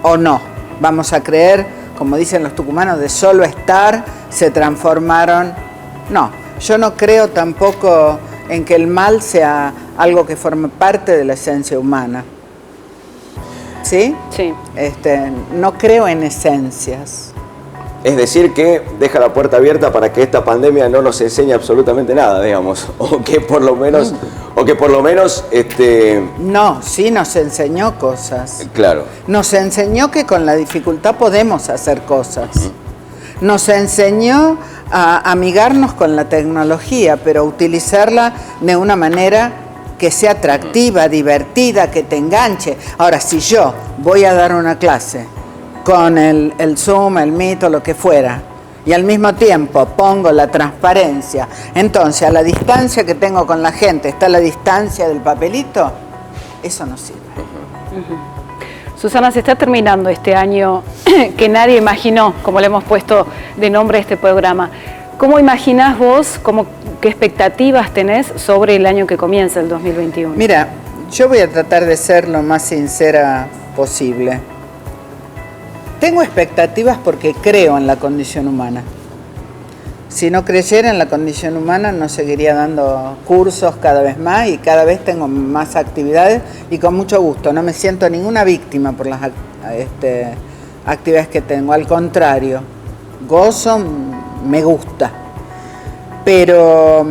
¿O no? Vamos a creer, como dicen los tucumanos, de solo estar se transformaron. No, yo no creo tampoco en que el mal sea algo que forme parte de la esencia humana. ¿Sí? Sí. No creo en esencias. Es decir, que deja la puerta abierta para que esta pandemia no nos enseñe absolutamente nada, digamos, o que por lo menos, No, sí nos enseñó cosas. Claro. Nos enseñó que con la dificultad podemos hacer cosas. Nos enseñó a amigarnos con la tecnología, pero utilizarla de una manera que sea atractiva, divertida, que te enganche. Ahora, si yo voy a dar una clase con el Zoom, el Meet o lo que fuera, y al mismo tiempo pongo la transparencia, entonces a la distancia que tengo con la gente está la distancia del papelito, eso no sirve. Susana, se está terminando este año que nadie imaginó, como le hemos puesto de nombre a este programa. ¿Cómo imaginás vos, qué expectativas tenés sobre el año que comienza, el 2021? Mira, yo voy a tratar de ser lo más sincera posible. Tengo expectativas porque creo en la condición humana. Si no creyera en la condición humana, no seguiría dando cursos cada vez más y cada vez tengo más actividades y con mucho gusto. No me siento ninguna víctima por las actividades que tengo. Al contrario, gozo, me gusta. Pero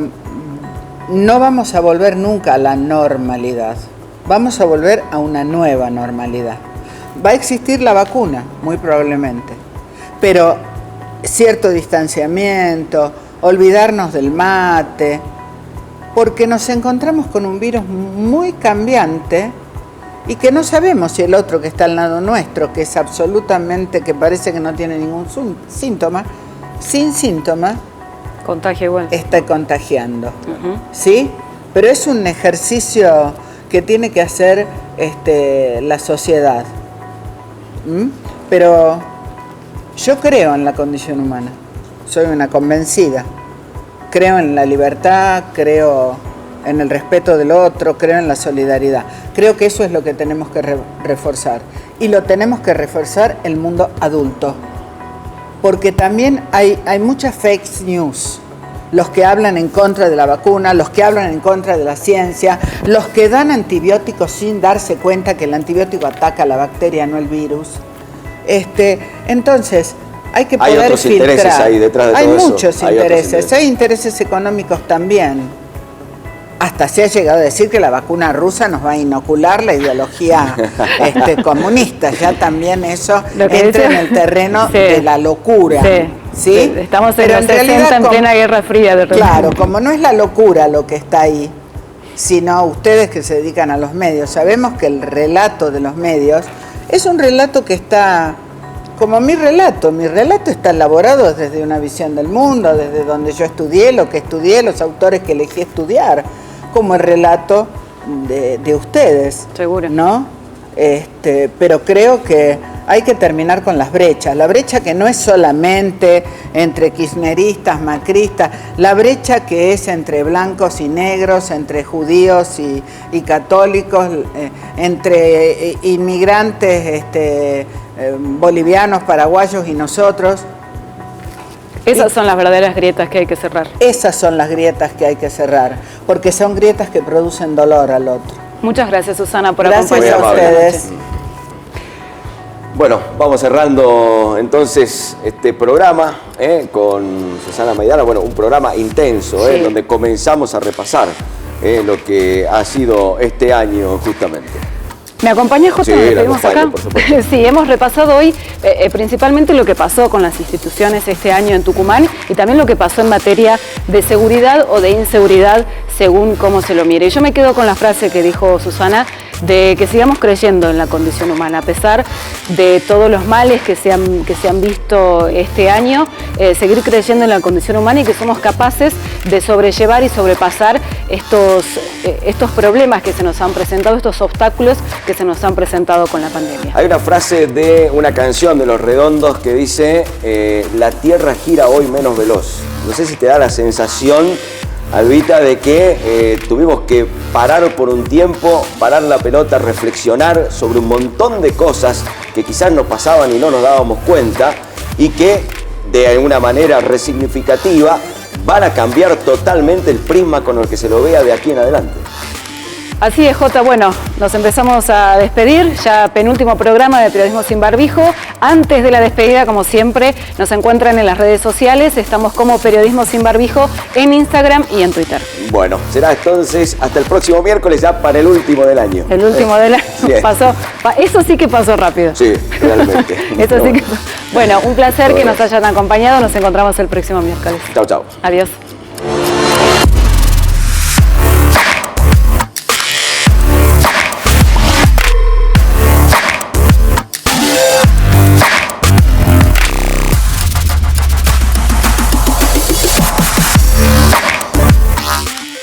no vamos a volver nunca a la normalidad. Vamos a volver a una nueva normalidad. Va a existir la vacuna, muy probablemente, pero cierto distanciamiento, olvidarnos del mate, porque nos encontramos con un virus muy cambiante y que no sabemos si el otro que está al lado nuestro, que es absolutamente, que parece que no tiene ningún síntoma, sin síntoma, contagia igual, está contagiando. ¿Sí? Pero es un ejercicio que tiene que hacer la sociedad. Pero yo creo en la condición humana, soy una convencida, creo en la libertad, creo en el respeto del otro, creo en la solidaridad, creo que eso es lo que tenemos que reforzar y lo tenemos que reforzar el mundo adulto, porque también hay muchas fake news, los que hablan en contra de la vacuna, los que hablan en contra de la ciencia, los que dan antibióticos sin darse cuenta que el antibiótico ataca a la bacteria, no el virus. Entonces, hay que poder filtrar. Hay otros intereses ahí detrás de todo eso. Hay muchos intereses, hay intereses económicos también. Hasta se ha llegado a decir que la vacuna rusa nos va a inocular la ideología comunista. Ya también eso entra en el terreno de la locura. ¿Sí? Estamos en los 60 en plena Guerra Fría. Claro, como no es la locura lo que está ahí, sino ustedes que se dedican a los medios, sabemos que el relato de los medios es un relato que está, como mi relato está elaborado desde una visión del mundo, desde donde yo estudié, lo que estudié, los autores que elegí estudiar, como el relato de ustedes. Seguro. ¿No? Pero creo que hay que terminar con las brechas. La brecha que no es solamente entre kirchneristas, macristas, la brecha que es entre blancos y negros, entre judíos y católicos, entre inmigrantes bolivianos, paraguayos y nosotros. Esas son las verdaderas grietas que hay que cerrar. Esas son las grietas que hay que cerrar, porque son grietas que producen dolor al otro. Muchas gracias, Susana, por Gracias acompañarnos. a ustedes. Bueno, vamos cerrando entonces este programa con Susana Maidana. Bueno, un programa intenso, Sí. donde comenzamos a repasar lo que ha sido este año justamente. ¿Me acompaña, Jota? Sí, ¿Nos la despedimos acompaño, acá? por supuesto. Sí, hemos repasado hoy principalmente lo que pasó con las instituciones este año en Tucumán y también lo que pasó en materia de seguridad o de inseguridad, según cómo se lo mire. Y yo me quedo con la frase que dijo Susana, de que sigamos creyendo en la condición humana, a pesar de todos los males que se han visto este año, seguir creyendo en la condición humana y que somos capaces de sobrellevar y sobrepasar estos problemas que se nos han presentado, estos obstáculos que se nos han presentado con la pandemia. Hay una frase de una canción de Los Redondos que dice, la tierra gira hoy menos veloz. No sé si te da la sensación, Albita, de que tuvimos que parar por un tiempo, parar la pelota, reflexionar sobre un montón de cosas que quizás nos pasaban y no nos dábamos cuenta y que de alguna manera resignificativa van a cambiar totalmente el prisma con el que se lo vea de aquí en adelante. Así es, Jota. Bueno, nos empezamos a despedir, ya penúltimo programa de Periodismo Sin Barbijo. Antes de la despedida, como siempre, nos encuentran en las redes sociales. Estamos como Periodismo Sin Barbijo en Instagram y en Twitter. Bueno, será entonces hasta el próximo miércoles ya para el último del año. El último del año Bien. pasó. Eso sí que pasó rápido. Sí, realmente. Eso sí que... Bueno, un placer que Bueno. nos hayan acompañado. Nos encontramos el próximo miércoles. Chau, chau. Adiós.